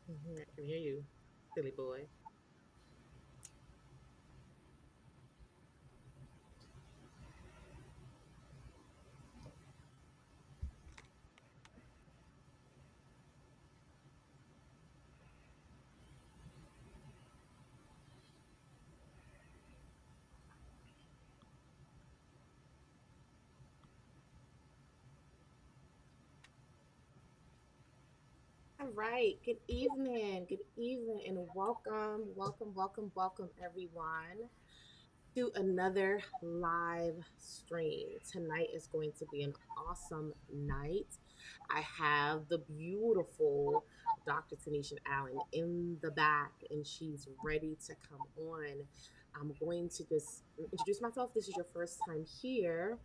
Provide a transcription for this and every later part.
I can hear you, silly boy. All right. Good evening, and welcome, everyone, to another live stream. Tonight is going to be an awesome night. I have the beautiful Dr. Tanisha Allen in the back, and she's ready to come on. I'm going to just introduce myself. This is your first time here.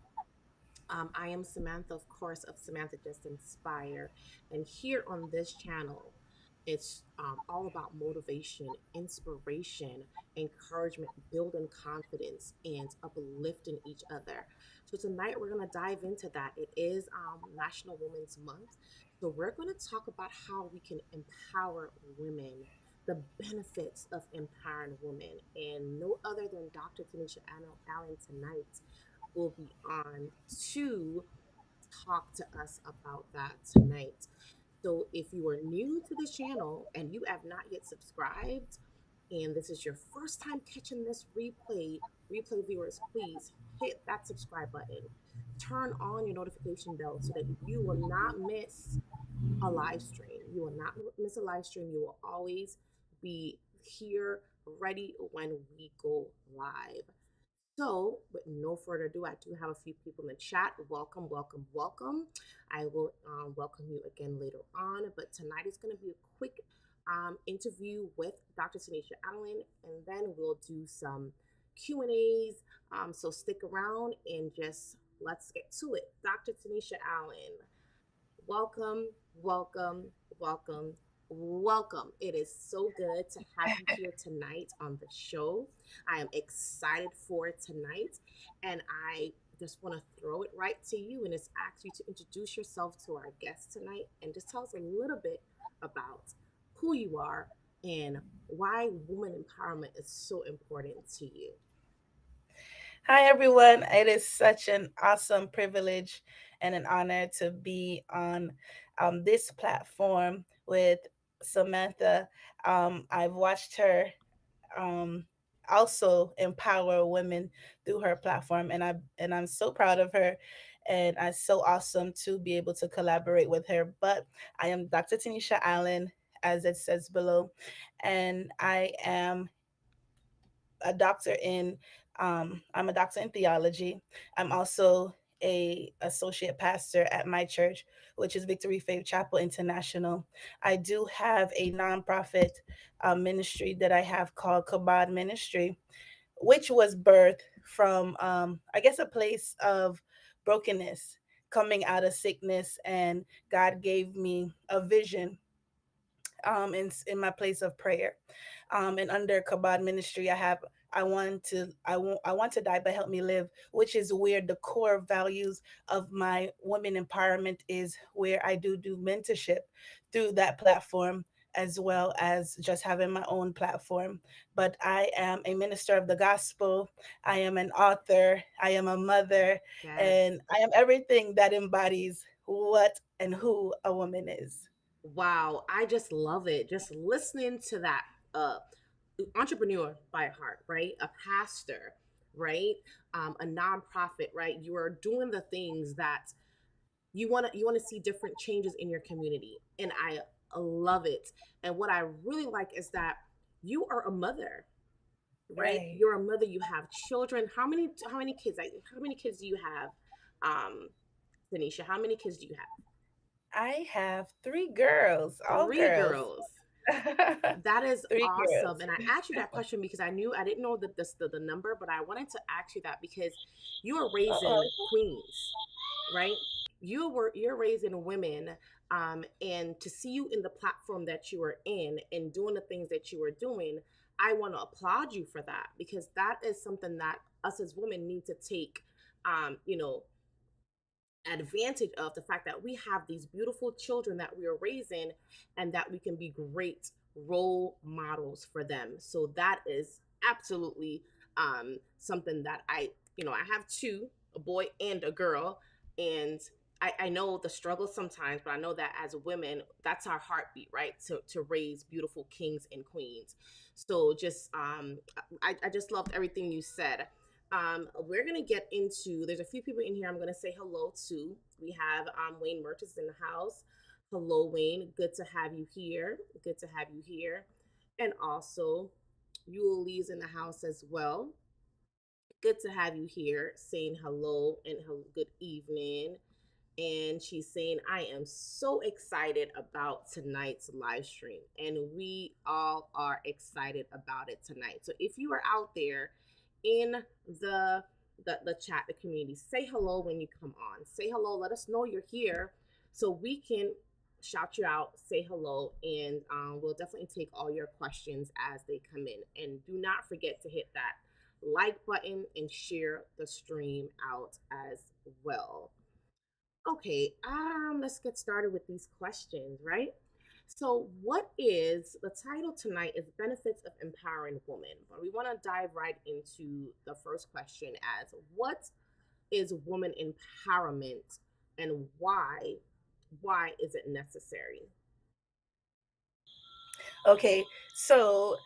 I am Samantha, of course, of Samantha Just Inspire. And here on this channel, it's all about motivation, inspiration, encouragement, building confidence, and uplifting each other. So tonight we're going to dive into that. It is National Women's Month. So we're going to talk about how we can empower women, the benefits of empowering women. And no other than Dr. Tanisha Allen tonight will be on to talk to us about that tonight. So, if you are new to this channel and you have not yet subscribed, and this is your first time catching this replay viewers, please hit that subscribe button. Turn on your notification bell so that you will not miss a live stream. You will not miss a live stream. You will always be here ready when we go live. So, with no further ado, I do have a few people in the chat. Welcome, welcome, welcome. I will welcome you again later on. But tonight is going to be a quick interview with Dr. Tanisha Allen, and then we'll do some Q&As. So stick around and just let's get to it. Dr. Tanisha Allen, welcome, welcome, welcome, welcome. It is so good to have you here tonight on the show. I am excited for tonight, and I just want to throw it right to you and just ask you to introduce yourself to our guest tonight and just tell us a little bit about who you are and why woman empowerment is so important to you. Hi, everyone. It is such an awesome privilege and an honor to be on this platform with Samantha. I've watched her um, also empower women through her platform, and I'm so proud of her. And it's so awesome to be able to collaborate with her. But I am Dr. Tanisha Allen, as it says below, and I'm a doctor in theology. I'm also a associate pastor at my church, which is Victory Faith Chapel International. I do have a nonprofit ministry that I have called Kabod Ministry, which was birthed from, I guess, a place of brokenness, coming out of sickness, and God gave me a vision in my place of prayer. And under Kabod Ministry, I want to die, but help me live, which is where the core values of my women empowerment is, where I do mentorship through that platform, as well as just having my own platform. But I am a minister of the gospel. I am an author. I am a mother, Yes. and I am everything that embodies what and who a woman is. Wow, I just love it. Just listening to that uh entrepreneur by heart, right? A pastor, right? A nonprofit, right? You are doing the things that you want to see different changes in your community, and I love it. And what I really like is that you are a mother, right? Right. You're a mother. You have children. How many kids? How many kids do you have, Tanisha? How many kids do you have? I have three girls, all Three girls. girls. That is Three awesome. girls. And I asked you that question because I didn't know the number, but I wanted to ask you that because you are raising Uh-oh. queens, right? You're raising women, and to see you in the platform that you are in and doing the things that you are doing, I want to applaud you for that because that is something that us as women need to take, um, you know, advantage of the fact that we have these beautiful children that we are raising and that we can be great role models for them. So that is absolutely something that I have two, a boy and a girl, and I know the struggle sometimes, but I know that as women, that's our heartbeat, right? To raise beautiful kings and queens. So just I just loved everything you said. We're gonna get into. There's a few people in here. I'm gonna say hello to. We have Wayne Mertis in the house. Hello, Wayne. Good to have you here. Good to have you here. And also, Yule Lee's in the house as well. Good to have you here. Saying hello and good evening, and she's saying, I am so excited about tonight's live stream. And we all are excited about it tonight. So if you are out there in the the chat, the community, say hello when you come on. Say hello. Let us know you're here so we can shout you out, say hello, and we'll definitely take all your questions as they come in. And do not forget to hit that like button and share the stream out as well. Okay, let's get started with these questions, right? So, what is the title tonight is Benefits of Empowering Women. But we want to dive right into the first question as what is woman empowerment and why is it necessary? Okay, so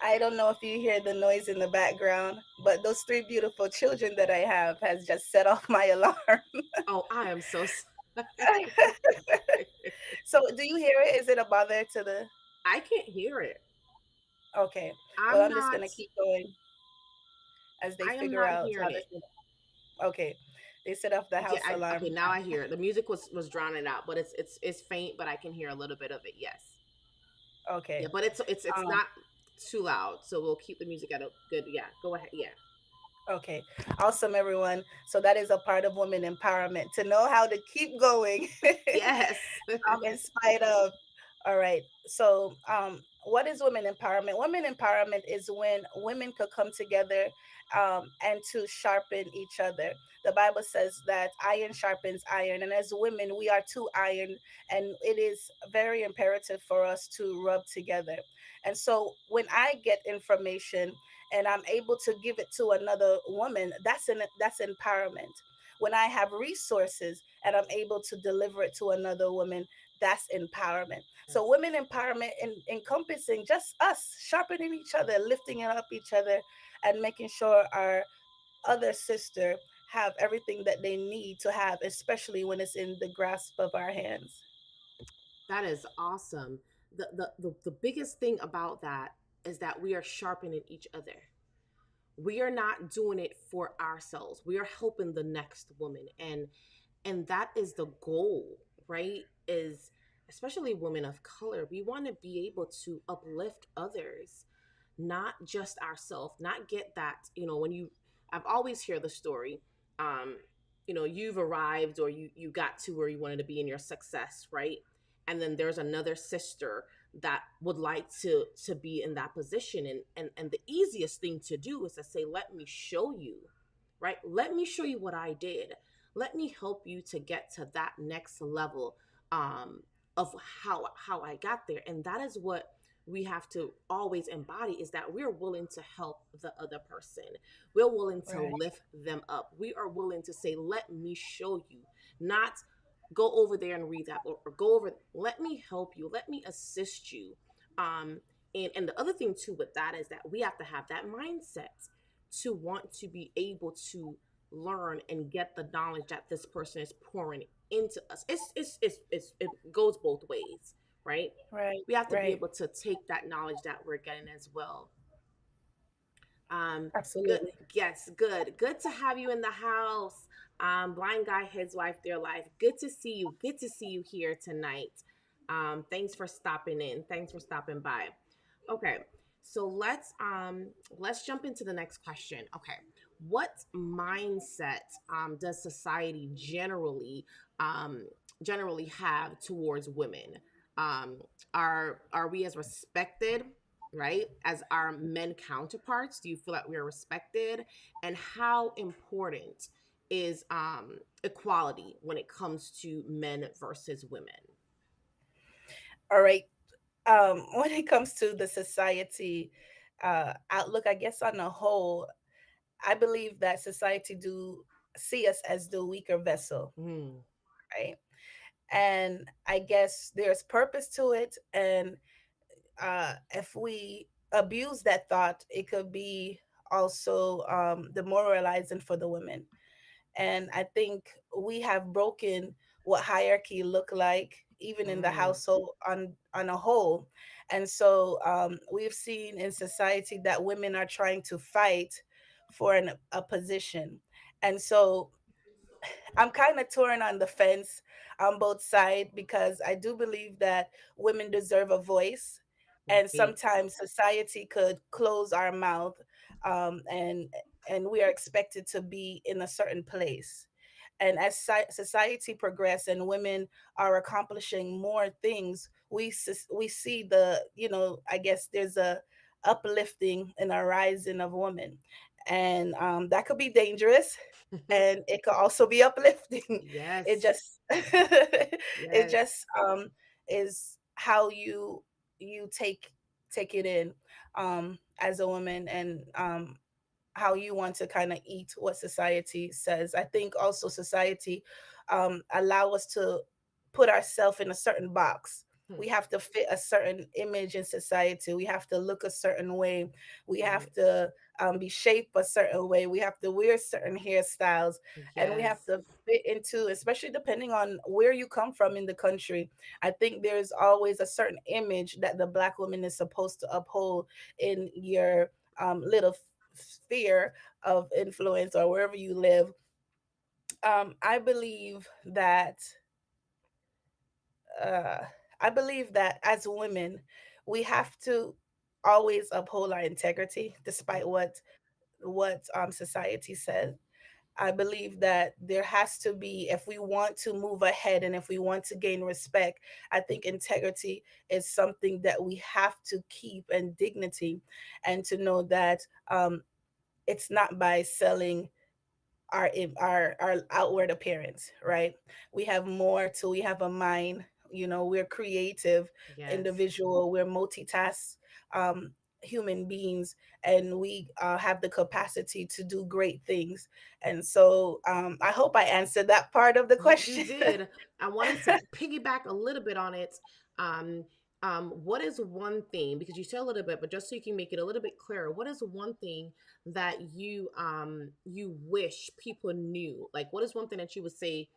I don't know if you hear the noise in the background, but those three beautiful children that I have has just set off my alarm. Oh, I am so sorry. So do you hear it? Is it a bother to the? I can't hear it. Okay, well, I'm I'm just not gonna keep going as they I am figure not out how hearing this. it. Okay, they set off the Yeah, house alarm. okay, now I hear it. The music was drowning out, but it's faint, but I can hear a little bit of it. Yes. Okay, Yeah, but it's um, not too loud, so we'll keep the music at a good. Yeah, go ahead. Yeah. okay, awesome, everyone. So that is a part of women empowerment to know how to keep going. Yes. In spite of. All right. So, what is women empowerment? Women empowerment is when women could come together and to sharpen each other. The Bible says that iron sharpens iron, and as women, we are two iron, and it is very imperative for us to rub together. And so, when I get information and I'm able to give it to another woman, that's empowerment. When I have resources and I'm able to deliver it to another woman, that's empowerment. So Yes. women empowerment encompassing just us sharpening each other, lifting up each other, and making sure our other sister have everything that they need to have, especially when it's in the grasp of our hands. That is awesome. The biggest thing about that is that we are sharpening each other. We are not doing it for ourselves. We are helping the next woman, and that is the goal, right? Is especially women of color, we want to be able to uplift others, not just ourselves, not get that, when you I've always hear the story, um you've arrived or you got to where you wanted to be in your success, right? And then there's another sister that would like to be in that position, and the easiest thing to do is to say, let me show you, right? Let me show you what I did. Let me help you to get to that next level, um, of how I got there. And that is what we have to always embody, is that we're willing to help the other person. We're willing to Right, lift them up. We are willing to say, let me show you, not go over there and read that, or go over, let me help you, let me assist you. Um, and the other thing too with that is that we have to have that mindset to want to be able to learn and get the knowledge that this person is pouring into us. It goes both ways, right? right, We have to be right. able to take that knowledge that we're getting as well. Good. Absolutely. Yes, good to have you in the house. Blind guy, his wife, their life. Good to see you. Good to see you here tonight. Thanks for stopping in. Thanks for stopping by. Okay, so let's jump into the next question. Okay, what mindset does society um generally have towards women? Um, are we as respected, right, as our men counterparts? Do you feel that we are respected? And how important is equality when it comes to men versus women? All right. When it comes to the society outlook, I guess on the whole, I believe that society do see us as the weaker vessel, Mm, right? And I guess there's purpose to it, and if we abuse that thought, it could be also demoralizing for the women. And I think we have broken what hierarchy look like even in the mm, household on a whole. And so we've seen in society that women are trying to fight for a position. And so I'm kind of torn on the fence on both sides, because I do believe that women deserve a voice, and right. sometimes society could close our mouth, um, and and we are expected to be in a certain place. And as society progresses and women are accomplishing more things, we see the, I guess there's a uplifting and a rising of women, and that could be dangerous, and it could also be uplifting. It Yes. just it Yes. just is how you take it in as a woman, and how you want to kind of eat what society says. I think also society allow us to put ourselves in a certain box. Hmm. We have to fit a certain image in society. We have to look a certain way. We have Right. to be shaped a certain way. We have to wear certain hairstyles, and we have Yes. to fit into, especially depending on where you come from in the country. I think there's always a certain image that the black woman is supposed to uphold in your little sphere of influence or wherever you live. I believe that uh, as women, we have to always uphold our integrity, Hmm. despite what society says. I believe that there has to be, if we want to move ahead and if we want to gain respect, I think integrity is something that we have to keep, and dignity, and to know that it's not by selling our outward appearance, right? We have a mind, we're creative Yes. individual, we're multitask um human beings, and we have the capacity to do great things. And so I hope I answered that part of the You question. did. I wanted to piggyback a little bit on it. Um, what is one thing, because you said a little bit, but just so you can make it a little bit clearer, what is one thing that you wish people knew? Like, what is one thing that you would say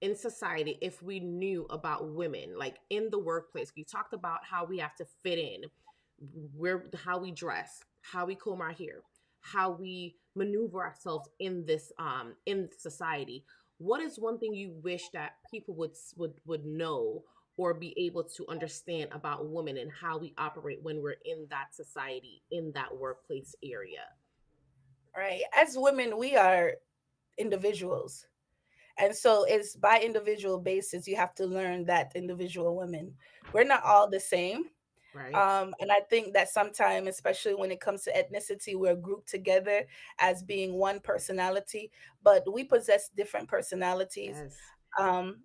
in society if we knew about women, like in the workplace? We talked about how we have to fit in, where how we dress, how we comb our hair, how we maneuver ourselves in this in society. What is one thing you wish that people would know or be able to understand about women and how we operate when we're in that society, in that workplace area? Right, as women, we are individuals, and so it's by individual basis. You have to learn that individual women, we're not all the same. Right. And I think that sometimes, especially when it comes to ethnicity, we're grouped together as being one personality, but we possess different personalities. Yes. Um,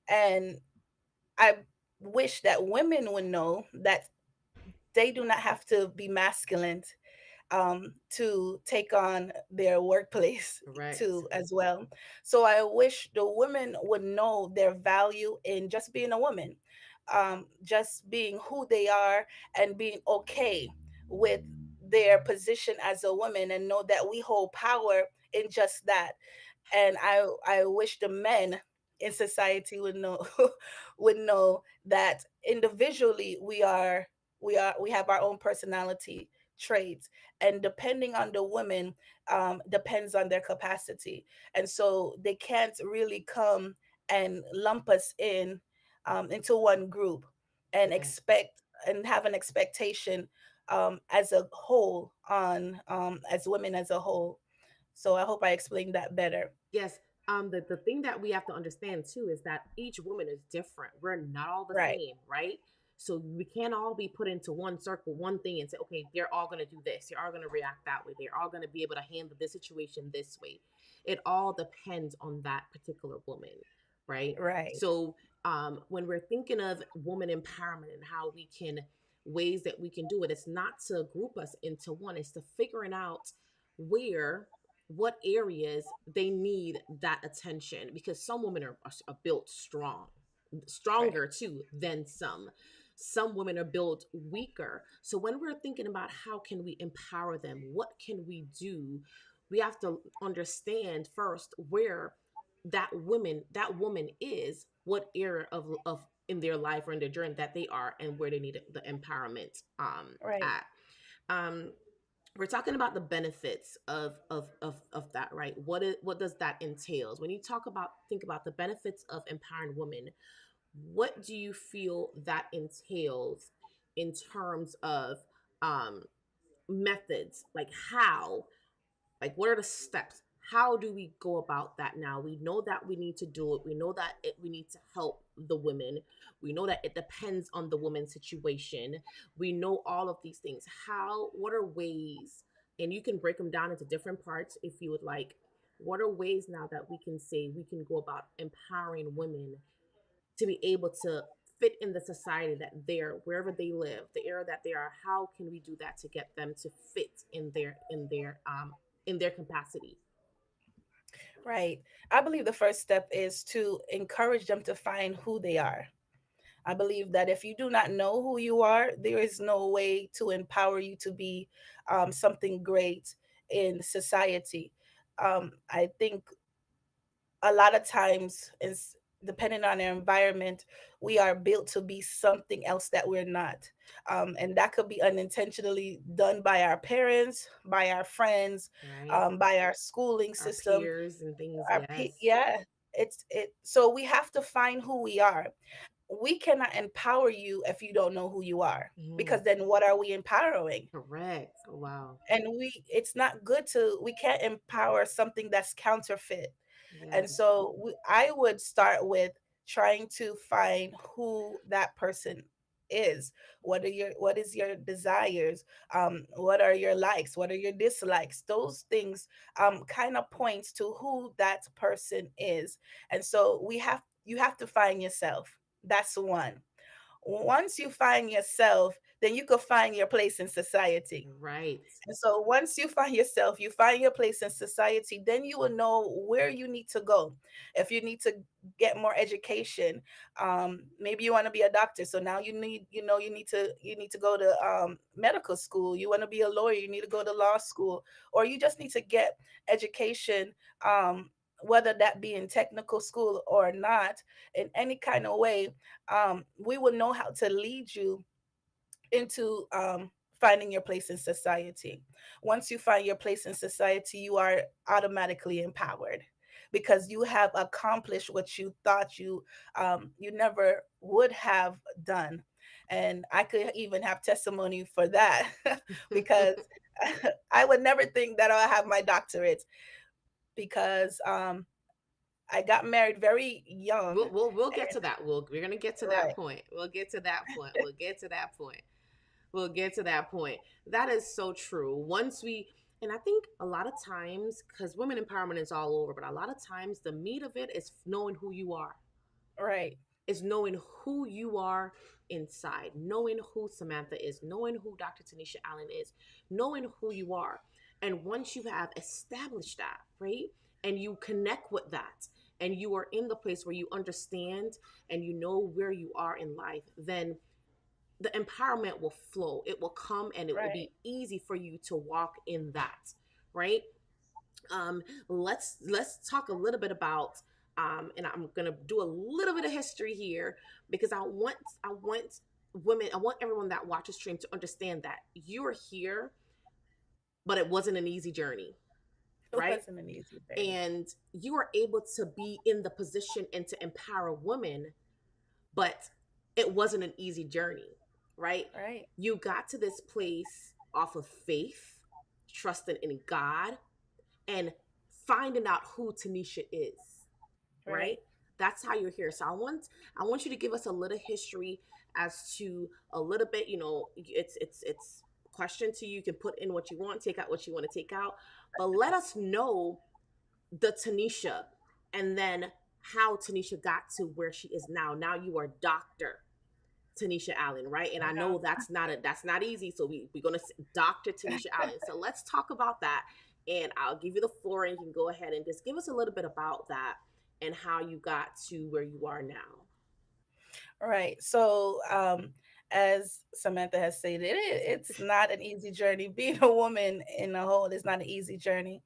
and I wish that women would know that they do not have to be masculine to take on their workplace Correct. too as well. So I wish the women would know their value in just being a woman, just being who they are, and being okay with their position as a woman, and know that we hold power in just that. And I wish the men in society would know would know that individually we have our own personality traits, and depending on the woman, depends on their capacity. And so they can't really come and lump us in into one group and Yes. expect and have an expectation as a whole on as women as a whole. So I hope I explained that better. Yes. The thing that we have to understand too is that each woman is different. We're not all the Right. same, right? So we can't all be put into one circle, one thing, and say, okay, they're all going to do this. They're all going to react that way. They're all going to be able to handle this situation this way. It all depends on that particular woman, right? Right. So when we're thinking of woman empowerment and how we can ways that we can do it, it's not to group us into one, it's to figuring out where what areas they need that attention, because some women are built strong, Right. stronger too than some women are built weaker. So when we're thinking about how can we empower them, what can we do, we have to understand first where that woman is, what area of in their life or in their journey that they are, and where they need the empowerment Right. at. um we're talking about the benefits of that, right? What does that entails when you think about the benefits of empowering women? What do you feel that entails in terms of um methods, like how, like what are the steps, how do we go about that? Now we know that we need to do it, we know that we need to help the women, we know that it depends on the woman's situation, we know all of these things. How, what are ways, and you can break them down into different parts if you would like, what are ways now that we can say we can go about empowering women to be able to fit in the society that they're, wherever they live, the era that they are, how can we do that to get them to fit in their capacity? Right. I believe the first step is to encourage them to find who they are. I believe that if you do not know who you are, there is no way to empower you to be something great in society. I think a lot of times, is depending on our environment, we are built to be something else that we're not, and that could be unintentionally done by our parents, by our friends, Right, by our schooling our system, peers and things, yes. yeah. It so we have to find who we are. We cannot empower you if you don't know who you are, Mhm. because then what are we empowering? Correct. Oh, wow. And it's not good to, we can't empower something that's counterfeit. And Yes. so I would start with trying to find who that person is. What is your desires? What are your likes? What are your dislikes? Those things kind of points to who that person is. And so you have to find yourself. That's one. Once you find yourself, then you could find your place in society. Right. And so once you find yourself, you find your place in society, then you will know where you need to go. If you need to get more education, maybe you want to be a doctor. So now you need to go to medical school. You want to be a lawyer, you need to go to law school, or you just need to get education, whether that be in technical school or not, in any kind of way. We will know how to lead you into finding your place in society. Once you find your place in society, you are automatically empowered because you have accomplished what you thought you never would have done. And I could even have testimony for that because I would never think that I'll have my doctorate because I got married very young. We'll get to that. We're gonna get to that Right, point. We'll get to that point. We'll get to that point. We'll get to that point. That is so true. Once we, and I think a lot of times, because women empowerment is all over, but a lot of times the meat of it is knowing who you are, right, is knowing who you are inside, knowing who Samantha is, knowing who Dr. Tanisha Allen is, knowing who you are. And once you have established that, right, and you connect with that, and you are in the place where you understand and you know where you are in life, then the empowerment will flow. It will come and it will right. be easy for you to walk in that, right? um let's talk a little bit about and I'm gonna do a little bit of history here, because I want women, I want everyone that watches stream to understand that you're here, but it wasn't an easy journey, It right? wasn't an easy journey. And you are able to be in the position and to empower women, but it wasn't an easy journey, right? Right, You got to this place off of faith, trusting in God, and finding out who Tanisha is, right? right. That's how you're here. So I want you to give us a little history as to a little bit, it's question to you. You can put in what you want, take out what you want to take out, but let us know the Tanisha, and then how Tanisha got to where she is now. Now you are Dr. Tanisha Allen, right? And I know that's not easy. So we're gonna Dr. Tanisha Allen. So let's talk about that. And I'll give you the floor, and you can go ahead and just give us a little bit about that and how you got to where you are now. Right. So, as Samantha has stated, it's not an easy journey. Being a woman in a whole is not an easy journey.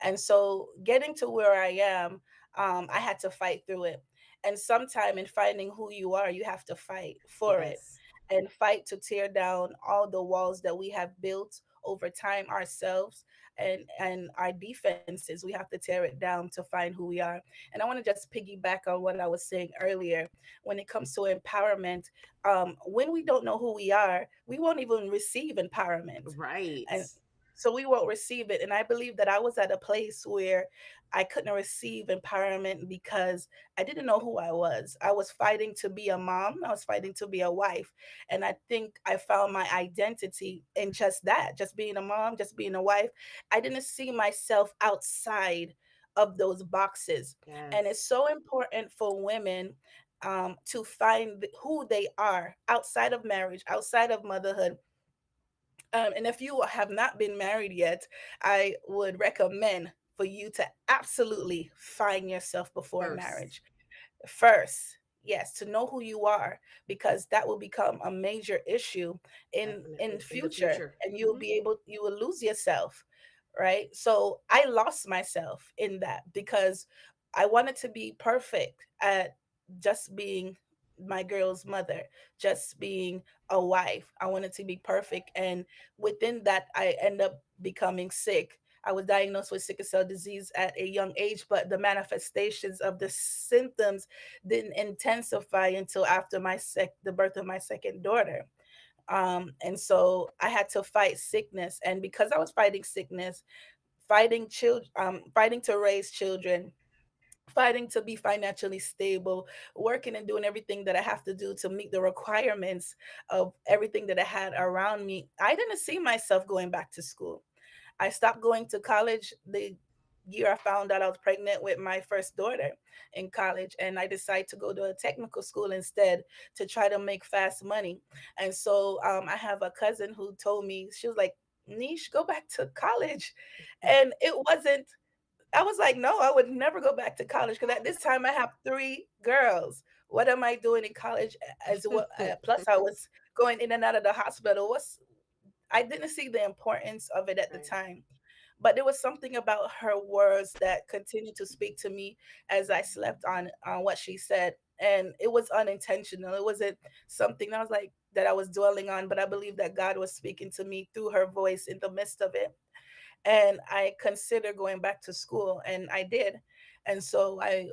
And so, getting to where I am, I had to fight through it. And sometime in finding who you are, you have to fight for it Yes. and fight to tear down all the walls that we have built over time ourselves and our defenses. We have to tear it down to find who we are. And I want to just piggyback on what I was saying earlier when it comes to empowerment. When we don't know who we are, we won't even receive empowerment. Right. And so we won't receive it. And I believe that I was at a place where I couldn't receive empowerment because I didn't know who I was. I was fighting to be a mom, I was fighting to be a wife. And I think I found my identity in just that, just being a mom, just being a wife. I didn't see myself outside of those boxes. And it's Yes. so important for women to find who they are outside of marriage, outside of motherhood. And if you have not been married yet, I would recommend for you to absolutely find yourself before First. marriage first. Yes, to know who you are, because that will become a major issue in Definitely. In the future, future. and Hmm. you will lose yourself, right? So I lost myself in that because I wanted to be perfect at just being my girl's mother, just being a wife. I wanted to be perfect, and within that I end up becoming sick. I was diagnosed with sickle cell disease at a young age, but the manifestations of the symptoms didn't intensify until after the birth of my second daughter. And so I had to fight sickness, and because I was fighting sickness, fighting children, fighting to raise children, fighting to be financially stable, working and doing everything that I have to do to meet the requirements of everything that I had around me, I didn't see myself going back to school. I stopped going to college the year I found out I was pregnant with my first daughter in college, and I decided to go to a technical school instead to try to make fast money. And so I have a cousin who told me, she was like, Niche, go back to college. And it wasn't, I was like, no, I would never go back to college because at this time I have three girls. What am I doing in college as well? Plus, I was going in and out of the hospital. I didn't see the importance of it at the Right. time, but there was something about her words that continued to speak to me as I slept on what she said, and it was unintentional. It wasn't something that I was like that I was dwelling on, but I believe that God was speaking to me through her voice in the midst of it. And I considered going back to school, and I did. And so I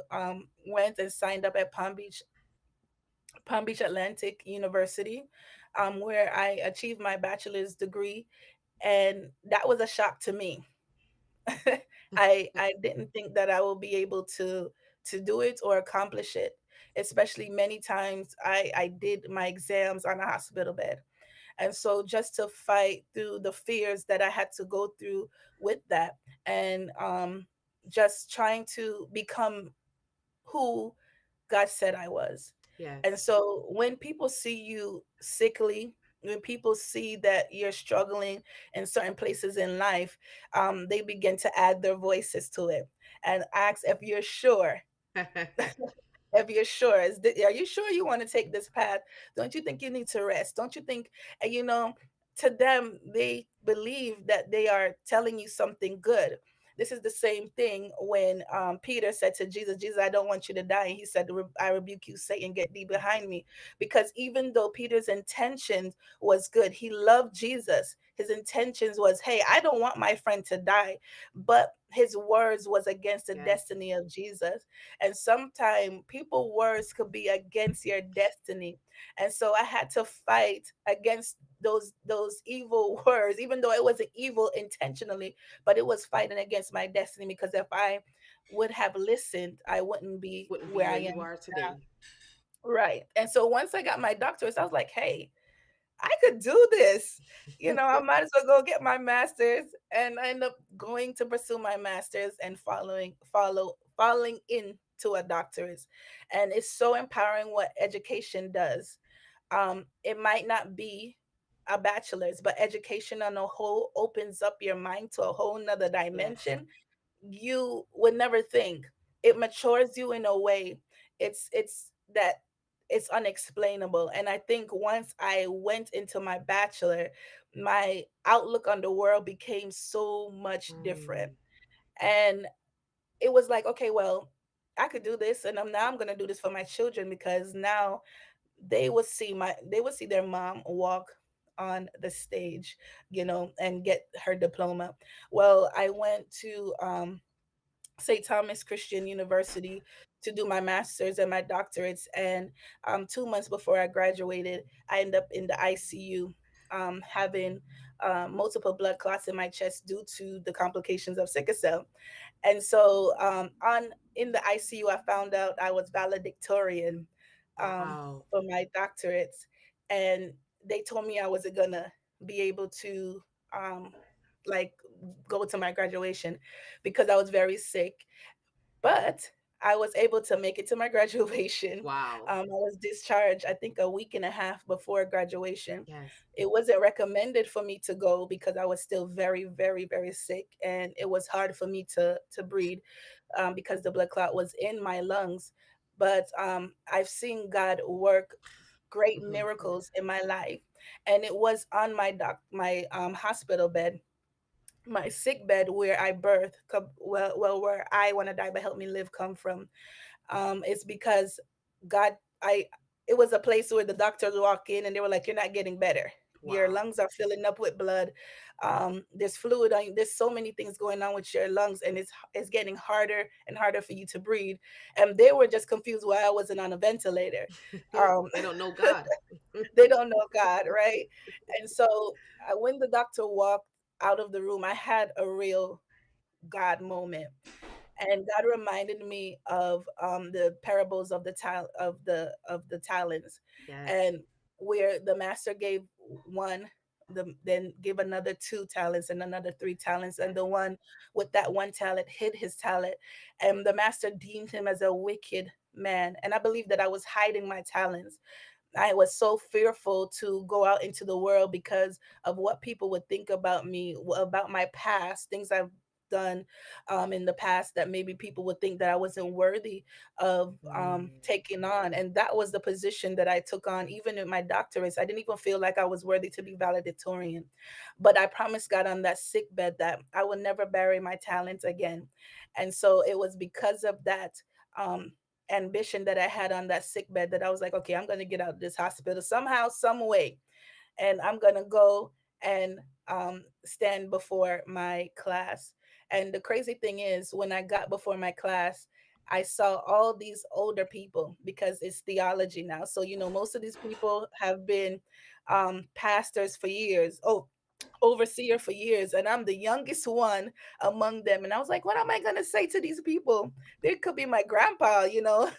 went and signed up at Palm Beach Atlantic University, where I achieved my bachelor's degree, and that was a shock to me. I didn't think that I will be able to do it or accomplish it. Especially many times I did my exams on a hospital bed. And so just to fight through the fears that I had to go through with that, and just trying to become who God said I was. And Yes. so when people see you sickly, when people see that you're struggling in certain places in life, they begin to add their voices to it and ask if you're sure. If you're sure, are you sure you want to take this path? Don't you think you need to rest? Don't you think, and to them, they believe that they are telling you something good. This is the same thing when Peter said to Jesus, Jesus, I don't want you to die. And he said, I rebuke you, Satan, get thee behind me. Because even though Peter's intentions was good, he loved Jesus. His intentions was, hey, I don't want my friend to die. But his words was against the Yes. destiny of Jesus. And sometimes people words could be against your destiny. And so I had to fight against those evil words, even though it wasn't evil intentionally, but it was fighting against my destiny, because if I would have listened, I wouldn't be Wouldn't be where where I you am are now. today. Right. And so once I got my doctorate, I was like, hey, I could do this. I might as well go get my master's. And I end up going to pursue my master's and falling into a doctorate. And it's so empowering what education does. It might not be a bachelor's, but education on a whole opens up your mind to a whole nother Yes. dimension you would never think. It matures you in a way. It's that it's unexplainable. And I think once I went into my bachelor, my outlook on the world became so much different. Mm, And it was like, okay, well, I could do this, and I'm gonna do this for my children because now they would see their mom walk on the stage, and get her diploma. Well, I went to St. Thomas Christian University to do my master's and my doctorates. And 2 months before I graduated, I ended up in the ICU, having multiple blood clots in my chest due to the complications of sickle cell. And so on in the ICU, I found out I was valedictorian wow. for my doctorates, and they told me I wasn't gonna be able to um, like go to my graduation because I was very sick. But I was able to make it to my graduation. Wow. I was discharged, I think, a week and a half before graduation. Yes. It wasn't recommended for me to go because I was still very, very, very sick, and it was hard for me to breathe because the blood clot was in my lungs. But I've seen God work great Hmm. miracles in my life, and it was on my hospital bed, my sick bed where I birthed, where I want to die but help me live come from. It's because God, I it was a place where the doctors walk in and they were like, "You're not getting better. Your Wow. lungs are filling up with blood. There's fluid on you. There's so many things going on with your lungs, and it's getting harder and harder for you to breathe." And they were just confused why I wasn't on a ventilator. Um, They don't know God. they don't know God, right? And so when the doctor walked out of the room, I had a real God moment, and God reminded me of the parables of the talents, Yes. and where the master gave one, then give another 2 talents and another 3 talents, and Yes. the one with that 1 talent hid his talent, and the master deemed him as a wicked man. And I believe that I was hiding my talents. I was so fearful to go out into the world because of what people would think about me, about my past, things I've done in the past that maybe people would think that I wasn't worthy of Mm, taking on. And that was the position that I took on, even in my doctorates. I didn't even feel like I was worthy to be valedictorian. But I promised God on that sick bed that I would never bury my talents again. And so it was because of that. Ambition that I had on that sick bed that I was like, okay, I'm going to get out of this hospital somehow, some way, and I'm going to go and stand before my class. And the crazy thing is, when I got before my class, I saw all these older people because it's theology now. So, most of these people have been pastors for years. Oh, overseer for years, and I'm the youngest one among them. And I was like, what am I going to say to these people? They could be my grandpa,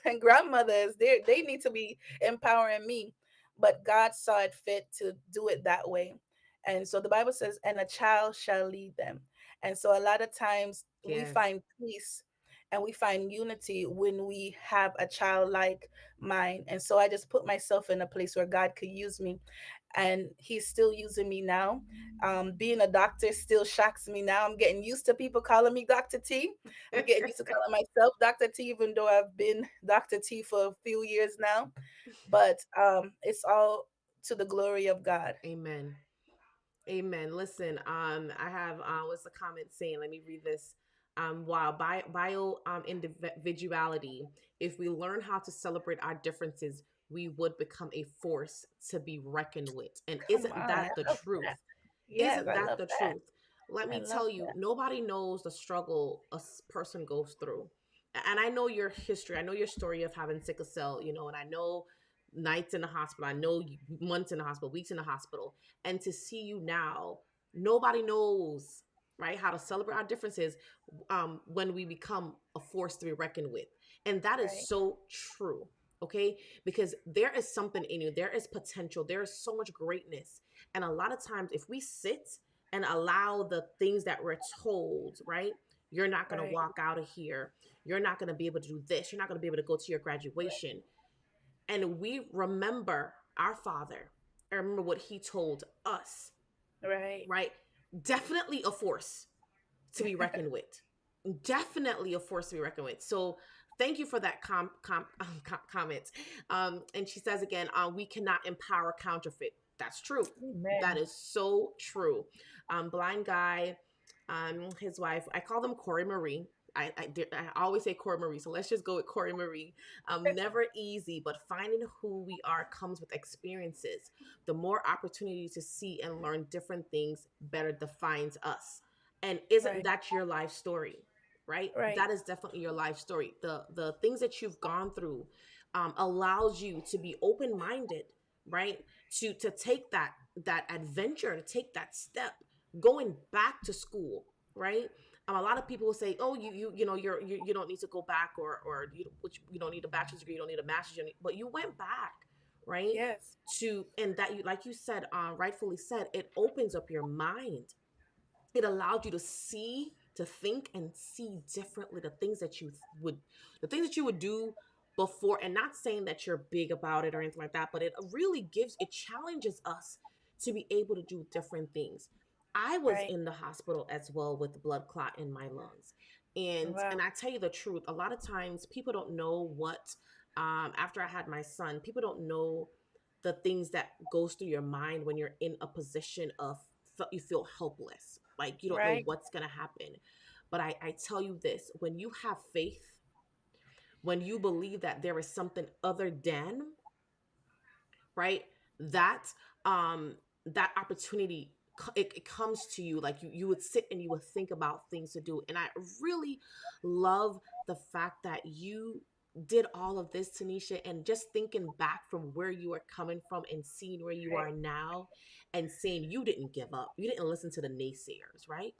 and grandmothers. They need to be empowering me. But God saw it fit to do it that way. And so the Bible says, and a child shall lead them. And so a lot of times we yes. find peace and we find unity when we have a childlike mind. And so I just put myself in a place where God could use me, and he's still using me now. Being a doctor still shocks me now. I'm getting used to people calling me Dr. T. I'm getting used to calling myself Dr. T, even though I've been Dr. T for a few years now. But it's all to the glory of God. Amen. Amen. Listen, I have what's the comment saying? Let me read this. Wow, individuality. If we learn how to celebrate our differences, we would become a force to be reckoned with. And Come isn't on, I that the love truth? that. Yes, Isn't I that love the that. truth? Let I me love tell you, that. nobody knows the struggle person goes through. And I know your history. I know your story of having sickle cell, and I know nights in the hospital. I know months in the hospital, weeks in the hospital. And to see you now, nobody knows, right, how to celebrate our differences when we become a force to be reckoned with. And that is Right. so true. Okay, because there is something in you, there is potential, there is so much greatness. And a lot of times if we sit and allow the things that we're told, right, you're not going to Right. walk out of here, you're not going to be able to do this, you're not going to be able to go to your graduation, and we remember our father, and remember what he told us, Right. right, definitely a force to be reckoned with. Definitely a force to be reckoned with. So thank you for that comment. And she says again, we cannot empower counterfeit. That's true. That Amen. is so true. Blind guy, his wife, I call them Corey Marie. I always say Corey Marie, so let's just go with Corey Marie. Never easy, but finding who we are comes with experiences. The more opportunities to see and learn different things, better defines us. And isn't Right. that your life story? Right, Right. that is definitely your life story. The things that you've gone through allows you to be open-minded, right, to take that adventure, to take that step, going back to school, right. A lot of people will say, oh, you know, you don't need to go back, or you don't need a bachelor's degree, you don't need a master's degree, but you went back, right, Yes. to, and that, you, like you said, rightfully said, it opens up your mind. It allowed you to see, to think and see differently would the things that you would do before. And not saying that you're big about it or anything like that, but it really gives, it challenges us to be able to do different things. I was Right. in the hospital as well with the blood clot in my lungs, and Wow. I tell you the truth, a lot of times people don't know what, after I had my son, people don't know the things that goes through your mind when you're in a position of, you feel helpless, like you don't know Right. what's going to happen. But I tell you this, when you have faith, when you believe that there is something other than, right, that um that opportunity, it comes to you, like you would sit and you would think about things to do. And I really love the fact that you did all of this, Tanisha, and just thinking back from where you are coming from and seeing where you Right. are now, and saying you didn't give up, you didn't listen to the naysayers, right,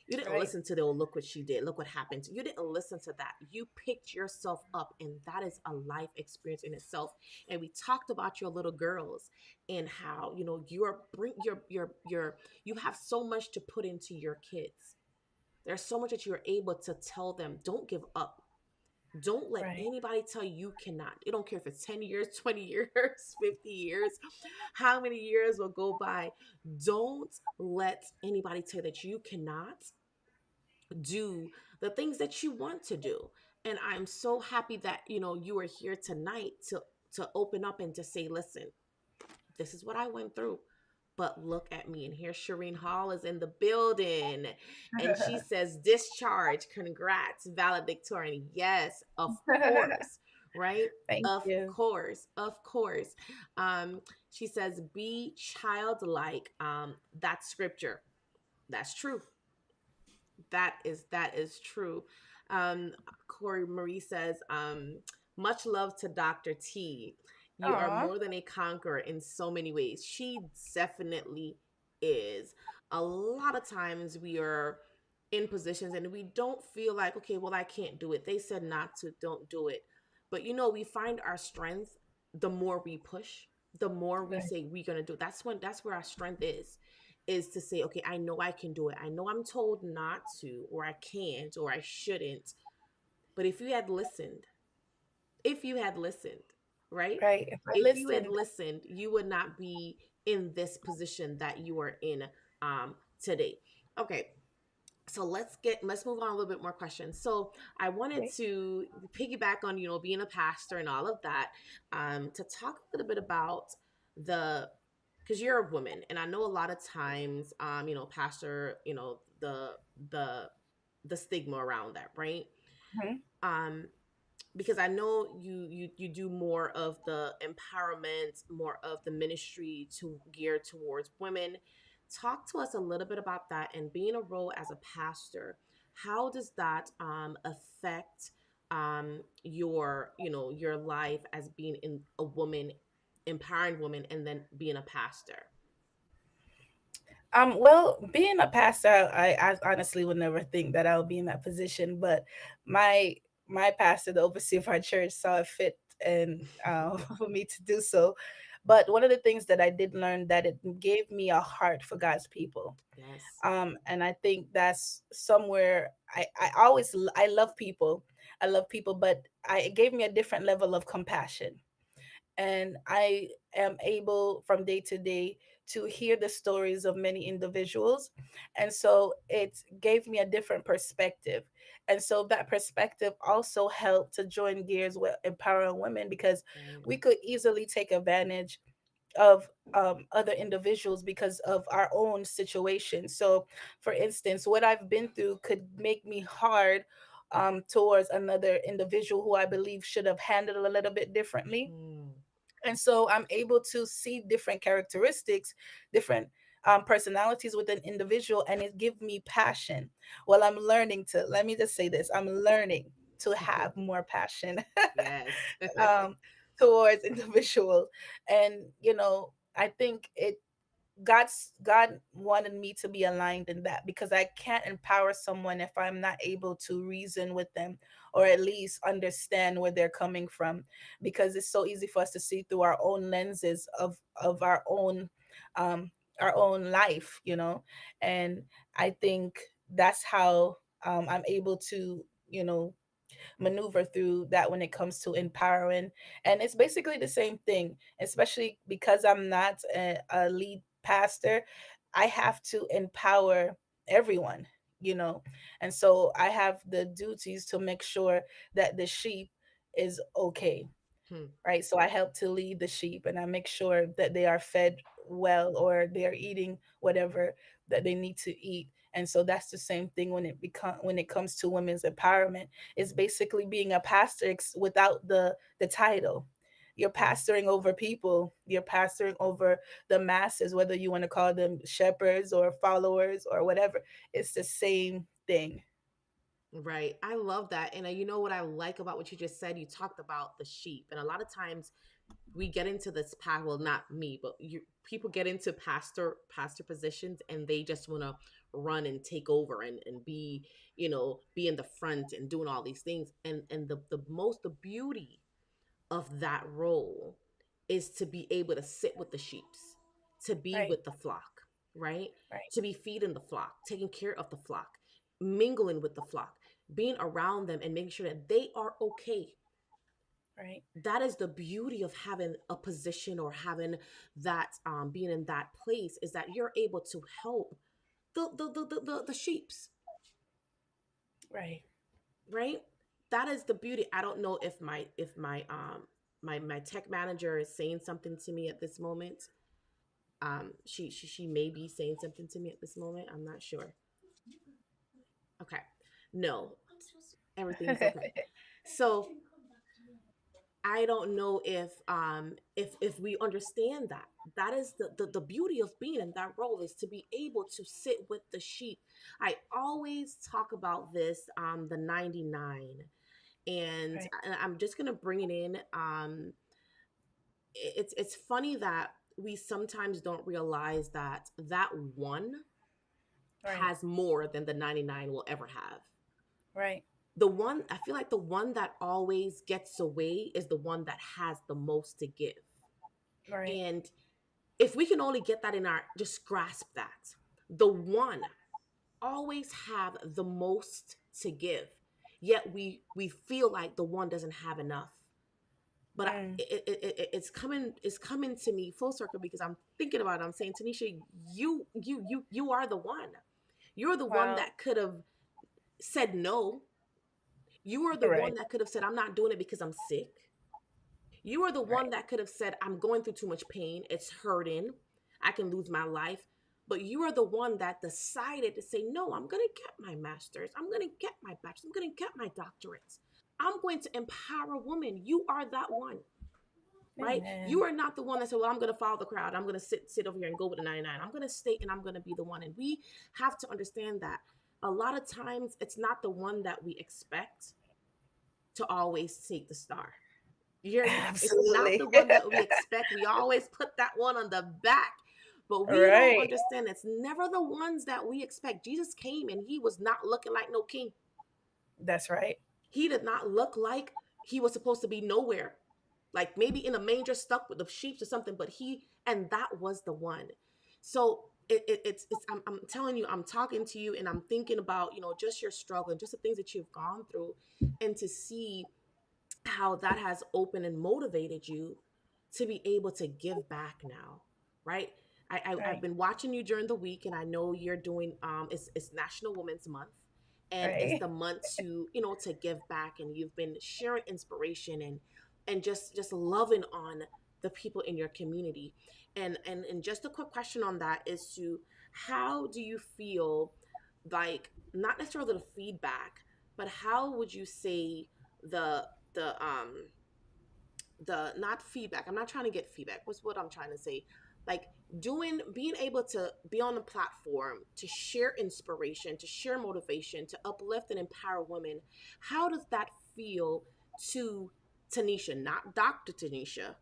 you didn't Right. listen to the, oh, look what she did, look what happened. You didn't listen to that. You picked yourself up, and that is a life experience in itself. And we talked about your little girls and how, you know, you're bring your you have so much to put into your kids. There's so much that you're able to tell them. Don't give up. Don't let Right. anybody tell you you cannot. You don't care if it's 10 years, 20 years, 50 years, how many years will go by. Don't let anybody tell you that you cannot do the things that you want to do. And I'm so happy that, you know, you are here tonight to open up and to say, listen, this is what I went through, but look at me. And here Shireen Hall is in the building, and she says, discharge, congrats, valedictorian. Yes, of course, right, Thank of you. course, of course. She says, be childlike. That's scripture. That's true. That is true. um Corey Marie says, much love to Dr. T. You are Aw. more than a conqueror in so many ways. She definitely is. A lot of times we are in positions and we don't feel like, okay, well, I can't do it, they said not to, don't do it. But you know, we find our strength the more we push, the more we Right. say we're gonna do it. That's where our strength is to say, okay, I know I can do it. I know I'm told not to, or I can't, or I shouldn't. But if you had listened, if you had listened, right? Right. If I If you had listened. listened, you would not be in this position that you are in today. Okay, so let's move on a little bit more questions. So I wanted Okay. to piggyback on, you know, being a pastor and all of that, to talk a little bit about the, because you're a woman, and I know a lot of times, you know, pastor, you know, the the stigma around that, right? Mhm. um because I know you do more of the empowerment, more of the ministry to gear towards women. Talk to us a little bit about that, and being a role as a pastor. How does that affect your, you know, your life as being in a woman, empowering woman, and then being a pastor? Well, being a pastor, I honestly would never think that I would be in that position, but my my pastor, the overseer of our church, saw it fit and for me to do so. But one of the things that I did learn, that it gave me a heart for God's people. Yes. And I think that's somewhere I always I love people. I love people, but it gave me a different level of compassion, and I am able from day to day to hear the stories of many individuals. And so it gave me a different perspective. And so that perspective also helped to join gears with empowering women, because Right. we could easily take advantage of other individuals because of our own situation. So, for instance, what I've been through could make me hard towards another individual who I believe should have handled a little bit differently. Hmm. And so I'm able to see different characteristics, different personalities with an individual, and it gives me passion. Well, I'm learning to, let me just say this, I'm learning to have more passion Yes. um, towards individuals. And, I think God wanted me to be aligned in that, because I can't empower someone if I'm not able to reason with them, or at least understand where they're coming from, because it's so easy for us to see through our own lenses of um our own life, and I think that's how I'm able to, maneuver through that when it comes to empowering. And it's basically the same thing, especially because I'm not a lead pastor. I have to empower everyone, you know. And so I have the duties to make sure that the sheep is okay, Hmm. right? So I help to lead the sheep, and I make sure that they are fed well, or they are eating whatever that they need to eat. And so that's the same thing when it comes to women's empowerment. It's basically being a pastor without the title. You're Yes. pastoring over people. You're pastoring over the masses, whether you want to call them shepherds or followers or whatever. It's the same thing. Right. I love that. And you know what I like about what you just said? You talked about the sheep. And a lot of times we get into this path, well, not me, but people get into pastor positions and they just want to run and take over and be, be in the front and doing all these things. And the beauty of that role is to be able to sit with the sheeps, to be Right, with the flock, right? right, To be feeding the flock, taking care of the flock, mingling with the flock, being around them and making sure that they are okay. right, That is the beauty of having a position or having that being in that place, is that you're able to help the sheeps, right. right? That is the beauty. I don't know if my tech manager is saying something to me at this moment. She may be saying something to me at this moment. I'm not sure. Okay. No, everything's okay. So I don't know if we understand that. That is the beauty of being in that role, is to be able to sit with the sheep. I always talk about this, the 99. And Right, I'm just gonna bring it in. It's funny that we sometimes don't realize that that one right, has more than the 99 will ever have. right, The one, I feel like the one that always gets away is the one that has the most to give. right. And if we can only get that in our, just grasp that. The one always have the most to give. Yet we feel like the one doesn't have enough. But Mm, it's coming to me full circle, because I'm thinking about it. I'm saying, Tanisha, you are the one. You're the one wow. that could have said no. You are the one Right. that could have said, I'm not doing it because I'm sick. You are the one Right. that could have said, I'm going through too much pain. It's hurting. I can lose my life. But you are the one that decided to say, no, I'm going to get my master's. I'm going to get my bachelor's. I'm going to get my doctorates. I'm going to empower women. You are that one, right? You Amen. are not the one that said, well, I'm going to follow the crowd. I'm going to sit over here and go with the 99. I'm going to stay and I'm going to be the one. And we have to understand that a lot of times it's not the one that we expect to always take the star. You hear me? It's not Absolutely. the one that we expect. We always put that one on the back. But we don't Right. understand it's never the ones that we expect. Jesus came and he was not looking like no king. That's right. He did not look like he was supposed to be nowhere. like maybe in a manger stuck with the sheep or something, but he, and that was the one. So it's I'm telling you, I'm talking to you and I'm thinking about, just your struggle and just the things that you've gone through, and to see how that has opened and motivated you to be able to give back now, right? I've Right. been watching you during the week, and I know you're doing it's National Women's Month, and it's Right. the month to, to give back, and you've been sharing inspiration and just loving on the people in your community. And just a quick question on that is to, how do you feel, like, not necessarily the feedback, but how would you say the the um the not feedback, I'm not trying to get feedback, what's what I'm trying to say, like, being able to be on the platform to share inspiration, to share motivation, to uplift and empower women, how does that feel to Tanisha, not Dr. Tanisha?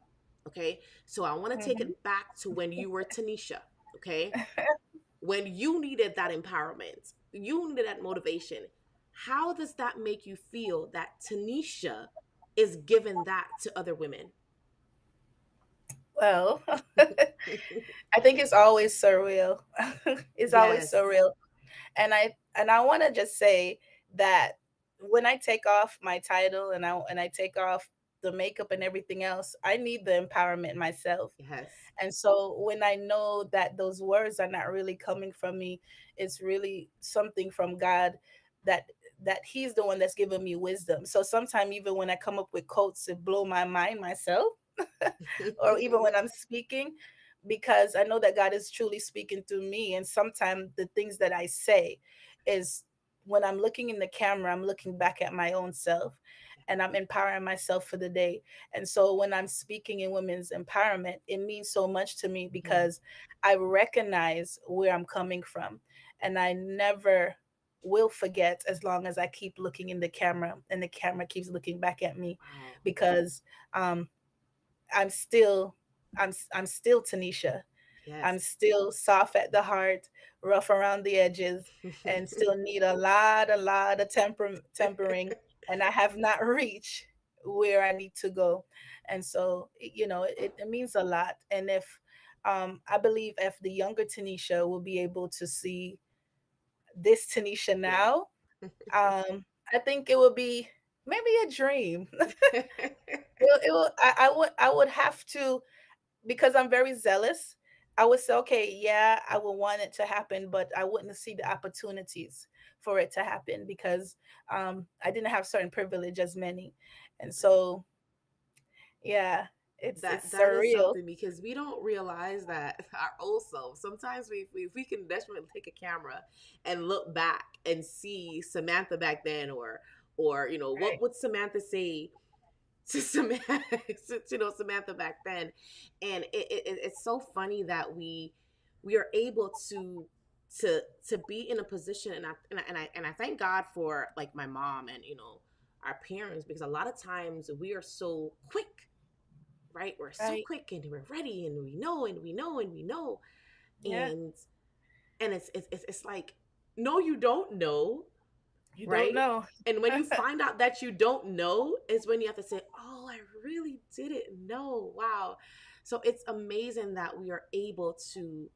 Okay, so I want to take Hmm. it back to when you were Tanisha. Okay, when you needed that empowerment, you needed that motivation. How does that make you feel that Tanisha is giving that to other women? Well, I think it's always surreal. It's always Yes. surreal. And I want to just say that when I take off my title and I take off the makeup and everything else, I need the empowerment myself. Yes. And so when I know that those words are not really coming from me, it's really something from God, that he's the one that's given me wisdom. So sometimes even when I come up with quotes to blow my mind myself, or even when I'm speaking, because I know that God is truly speaking through me. And sometimes the things that I say is, when I'm looking in the camera, I'm looking back at my own self and I'm empowering myself for the day. And so when I'm speaking in women's empowerment, it means so much to me Mhm. because I recognize where I'm coming from. And I never will forget as long as I keep looking in the camera and the camera keeps looking back at me, Wow. because um, I'm still I'm still Tanisha. I'm Yes. still soft at the heart, rough around the edges, and still need a lot of tempering, and I have not reached where I need to go. And so, it means a lot. And if I believe if the younger Tanisha will be able to see this Tanisha Yeah. now, I think it would be maybe a dream. I would have to, because I'm very zealous. I would say, okay, yeah, I would want it to happen, but I wouldn't see the opportunities for it to happen because I didn't have certain privilege as many. And Right. so, yeah, it's That is surreal. something, because we don't realize that our old self, sometimes we can definitely take a camera and look back and see Samantha back then, or what Right, would Samantha say to Samantha, Samantha back then. And it's so funny that we are able to be in a position, and I thank God for, like, my mom and, our parents, because a lot of times we are so quick, right? We're so right, quick and we're ready and we know and we know and we know. yeah. And it's like, no, you don't know, You don't right? know. And when you find out that you don't know, is when you have to say, oh, I really didn't know. Wow. So it's amazing that we are able to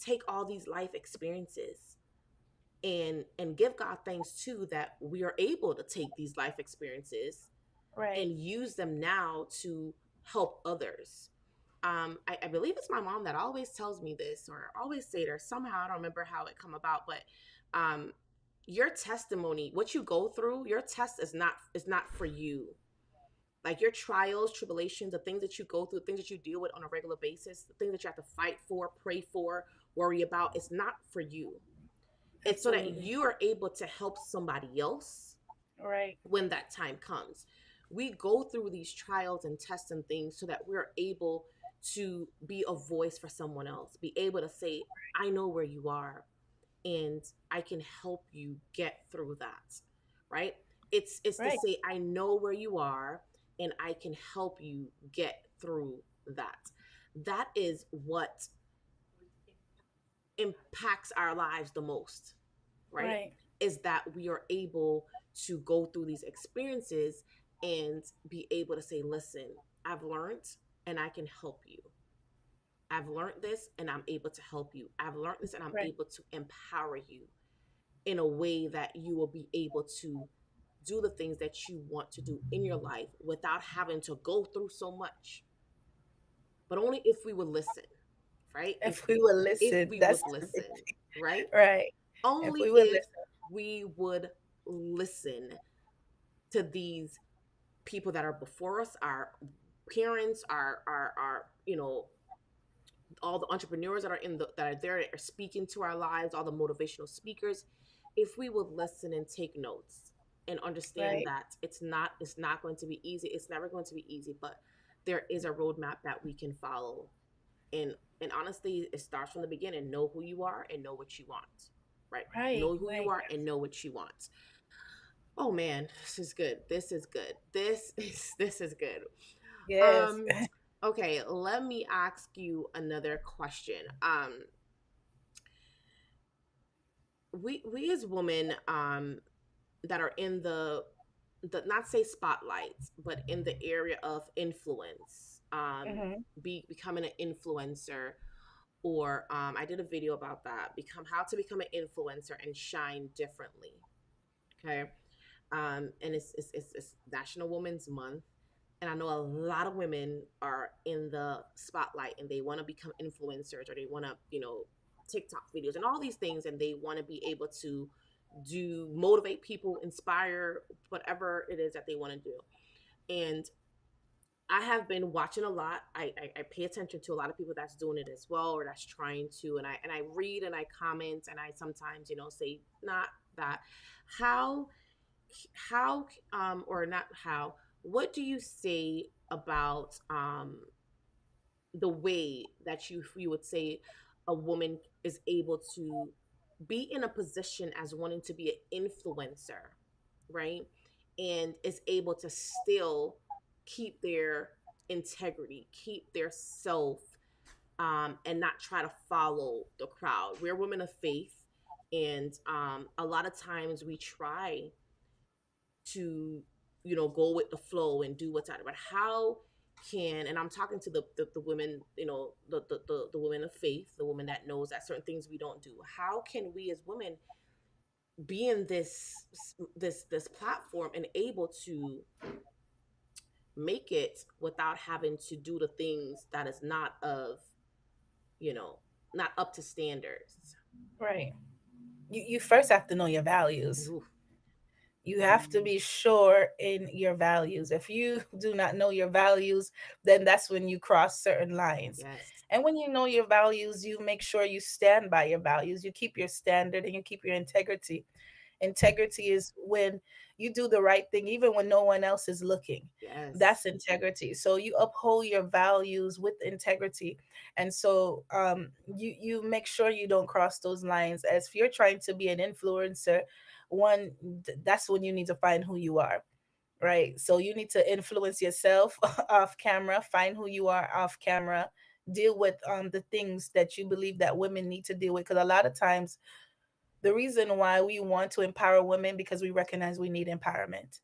take all these life experiences and give God thanks too, that we are able to take these life experiences Right, and use them now to help others. I believe it's my mom that always tells me this, or always say it, or somehow I don't remember how it come about, but um, your testimony, what you go through, your test is not for you. Like, your trials, tribulations, the things that you go through, the things that you deal with on a regular basis, the things that you have to fight for, pray for, worry about, it's not for you. It's so that absolutely. you are able to help somebody else Right, when that time comes. We go through these trials and tests and things so that we're able to be a voice for someone else, be able to say, I know where you are and I can help you get through that. Right? It's to right, say, I know where you are and I can help you get through that. That is what impacts our lives the most, right? right, Is that we are able to go through these experiences and be able to say, listen, I've learned and I can help you. I've learned this and I'm able to help you. I've learned this and I'm Right. able to empower you in a way that you will be able to do the things that you want to do in your life without having to go through so much. But only if we would listen, right? If we will If listen, we that's would the big listen, thing. right? Right. If Only we will if listen. we would listen to these people that are before us, our parents, our all the entrepreneurs that are that are there that are speaking to our lives, all the motivational speakers, if we would listen and take notes and understand Right. that it's not going to be easy, it's never going to be easy, but there is a roadmap that we can follow. And honestly, it starts from the beginning. Know who you are and know what you want. Right? Right. Know who you Right. are and know what you want. Oh man, this is good. This is good. This is good. Yes. Um okay, let me ask you another question. We as women that are in the not say spotlights, but in the area of influence, Hmm. becoming an influencer, or I did a video about that, become how to become an influencer and shine differently. Okay. And it's National Women's Month, and I know a lot of women are in the spotlight and they want to become influencers, or they want to, TikTok videos and all these things, and they want to be able to do motivate people, inspire, whatever it is that they want to do. And I have been watching a lot. I pay attention to a lot of people that's doing it as well, or that's trying to, and I read and I comment and I sometimes say not that. How how or not how, what do you say about the way that you would say a woman is able to be in a position as wanting to be an influencer, right? And is able to still keep their integrity, keep their self, and not try to follow the crowd. We're women of faith, and a lot of times we try to go with the flow and do what's out there. But how can, and I'm talking to the women, the women of faith, the woman that knows that certain things we don't do, how can we as women be in this platform and able to make it without having to do the things that is not of, you know not up to standards. Right. You first have to know your values. Oof, You have to be sure in your values. If you do not know your values, then that's when you cross certain lines. yes, And when you know your values, you make sure you stand by your values. You keep your standard and you keep your integrity. Integrity is when you do the right thing, even when no one else is looking. yes, That's integrity. So you uphold your values with integrity, and so you make sure you don't cross those lines. As if you're trying to be an influencer, that's when you need to find who you are. Right. So you need to influence yourself off camera, find who you are off camera, deal with the things that you believe that women need to deal with. Because a lot of times the reason why we want to empower women because we recognize we need empowerment,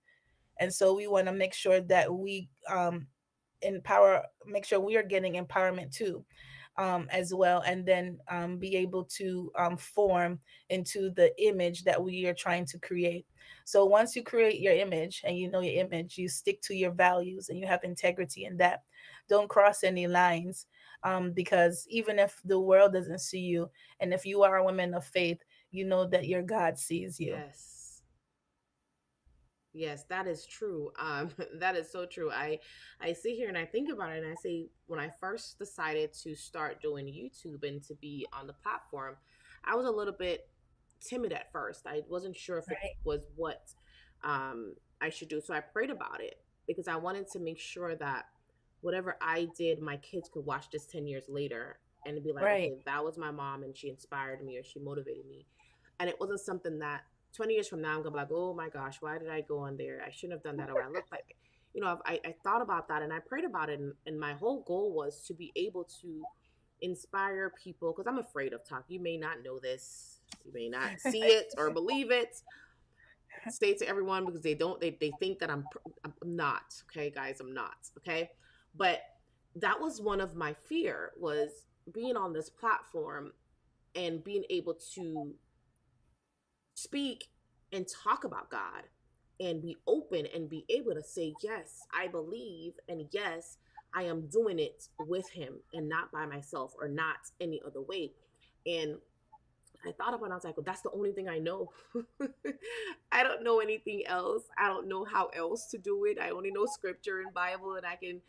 and so we want to make sure that we empower, make sure we are getting empowerment too, as well, and then be able to form into the image that we are trying to create. So once you create your image and you know your image, you stick to your values and you have integrity in that. Don't cross any lines, because even if the world doesn't see you, and if you are a woman of faith, you know that your God sees you. yes. Yes, that is true. That is so true. I sit here and I think about it, and I say, when I first decided to start doing YouTube and to be on the platform, I was a little bit timid at first. I wasn't sure if it Right. was what I should do. So I prayed about it because I wanted to make sure that whatever I did, my kids could watch this 10 years later and be like, Right. okay, that was my mom and she inspired me or she motivated me. And it wasn't something that 20 years from now, I'm gonna be like, oh my gosh, why did I go on there? I shouldn't have done that. Or I look like, I thought about that and I prayed about it. And my whole goal was to be able to inspire people, because I'm afraid of talk. You may not know this, you may not see it or believe it. Say it to everyone because they don't, they think that I'm not. Okay, guys, I'm not. Okay. But that was one of my fear, was being on this platform and being able to speak and talk about God and be open and be able to say, yes, I believe, and yes, I am doing it with Him and not by myself or not any other way. And I thought about it, I was like, well, that's the only thing I know. I don't know anything else. I don't know how else to do it. I only know scripture and Bible, and I can,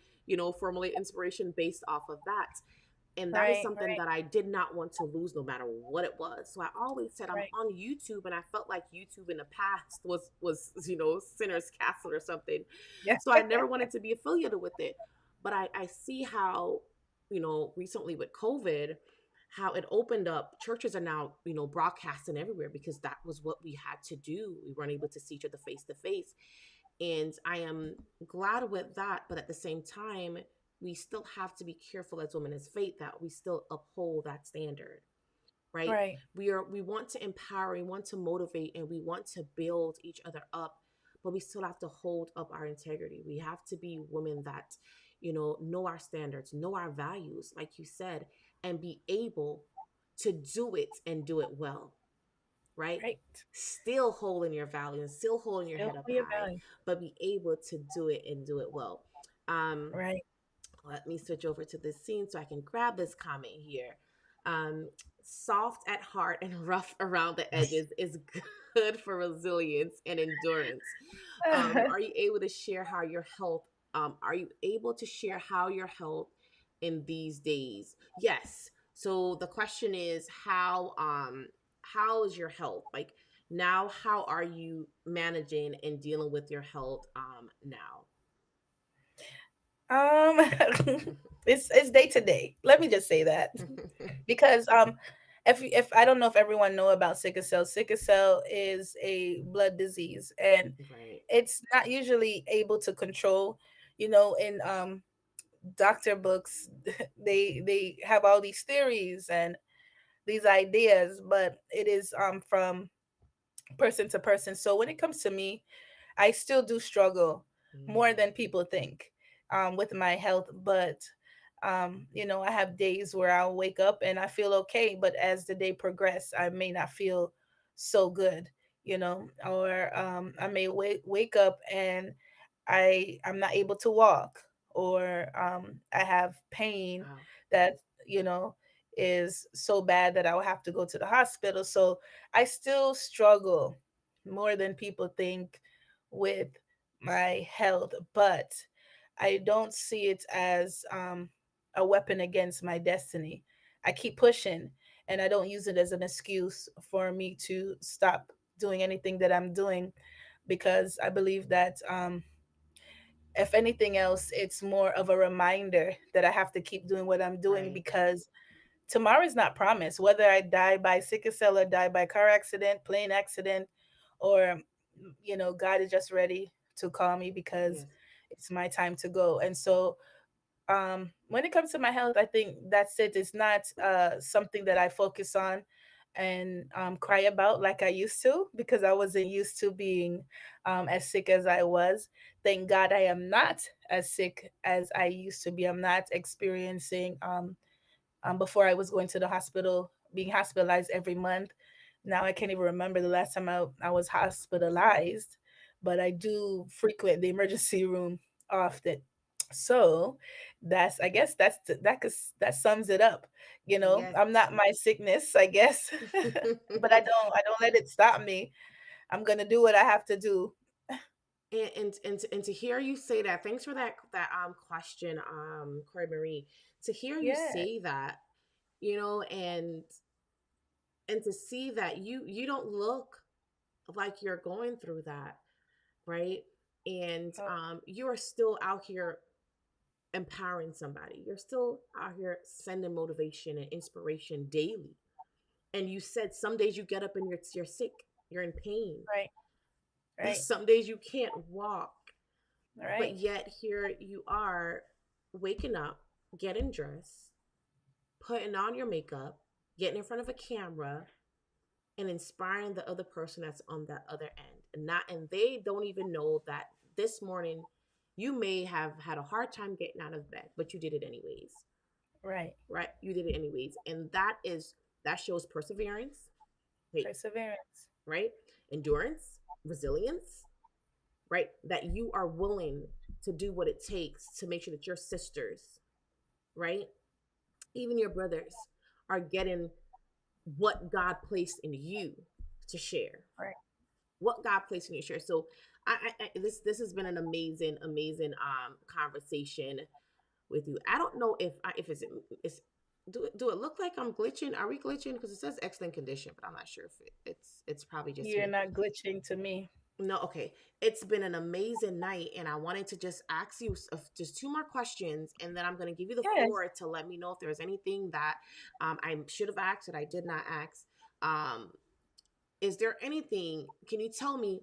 formulate inspiration based off of that. And that is Right, something right, that I did not want to lose no matter what it was. So I always said I'm right. on YouTube, and I felt like YouTube in the past was sinner's castle or something. Yeah. So I never wanted to be affiliated with it. But I see how, recently with COVID, how it opened up. Churches are now, broadcasting everywhere because that was what we had to do. We weren't able to see each other face to face. And I am glad with that. But at the same time, we still have to be careful as women as faith that we still uphold that standard, right? Right, We want to empower, we want to motivate, and we want to build each other up, but we still have to hold up our integrity. We have to be women that, know our standards, know our values, like you said, and be able to do it and do it well, right? right. Still holding your value and still holding your Still head up for your high, value. but be able to do it and do it well. Um, Right. Let me switch over to this scene so I can grab this comment here. Um, Soft at heart and rough around the edges is good for resilience and endurance. Are you able to share how your health? Are you able to share how your health in these days? Yes. So the question is how is your health like now? How are you managing and dealing with your health now? um, it's day to day. Let me just say that because if I don't know if everyone know about sickle cell. Sickle cell is a blood disease, and Right. it's not usually able to control. In doctor books, they have all these theories and these ideas, but it is from person to person. So when it comes to me, I still do struggle more Mm, than people think with my health. But, I have days where I'll wake up and I feel okay. But as the day progresses, I may not feel so good, or I may wake up and I'm not able to walk, or I have pain wow. that, you know, is so bad that I will have to go to the hospital. So I still struggle more than people think with my health, but I don't see it as a weapon against my destiny. I keep pushing, and I don't use it as an excuse for me to stop doing anything that I'm doing, because I believe that if anything else, it's more of a reminder that I have to keep doing what I'm doing, Right. because tomorrow is not promised. Whether I die by sickle cell or die by car accident, plane accident, or God is just ready to call me because Yes. it's my time to go. And so when it comes to my health, I think that's it. It's not something that I focus on and cry about like I used to, because I wasn't used to being as sick as I was. Thank God I am not as sick as I used to be. I'm not experiencing before I was going to the hospital, being hospitalized every month. Now I can't even remember the last time I was hospitalized, but I do frequent the emergency room often. So I guess that sums it up. Yes. I'm not my sickness, I guess, but I don't let it stop me. I'm gonna do what I have to do. And to hear you say that, thanks for that question, Corey Marie. To hear you Yeah. say that, and to see that you don't look like you're going through that, right? And Oh, you are still out here empowering somebody. You're still out here sending motivation and inspiration daily. And you said some days you get up and you're sick, you're in pain. right, right, Some days you can't walk, but right, yet here you are waking up, getting dressed, putting on your makeup, getting in front of a camera, and inspiring the other person that's on that other end. And they don't even know that this morning You may have had a hard time getting out of bed, but you did it anyways, Right. right? You did it anyways. And that shows perseverance, wait, Perseverance. right? Endurance, resilience, right? That you are willing to do what it takes to make sure that your sisters, right? Even your brothers are getting what God placed in you to share. Right. What God placed in you to share. So this has been an amazing conversation with you. I don't know if it's do it look like I'm glitching? Are we glitching? Because it says excellent condition, but I'm not sure if it's probably just You're me. not glitching to me. No, okay. It's been an amazing night, and I wanted to just ask you just two more questions, and then I'm going to give you the Yes. floor to let me know if there's anything that I should have asked that I did not ask. Um, is there anything? Can you tell me?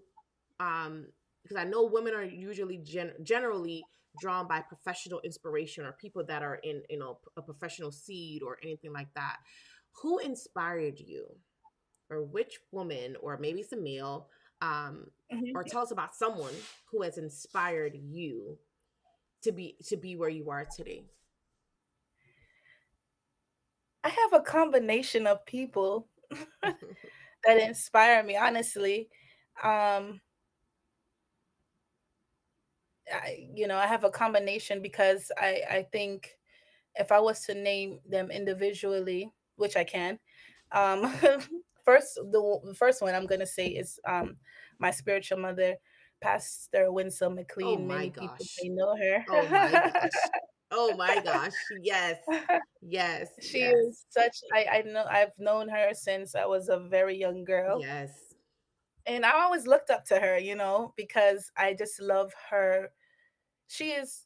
Because I know women are usually generally drawn by professional inspiration or people that are in a professional seed or anything like that. Who inspired you, or which woman, or maybe it's a male, um, or Mhm. tell us about someone who has inspired you to be where you are today. I have a combination of people that inspire me, honestly. Um, I have a combination because I think if I was to name them individually, which I can, um, the first one I'm gonna say is my spiritual mother, Pastor Winsome Oh McLean. my Many people gosh. may know Oh my her. gosh. Oh my gosh. Yes. Yes. She Yes. is such. I know I've known her since I was a very young girl, Yes. and I always looked up to her, because I just love her. She is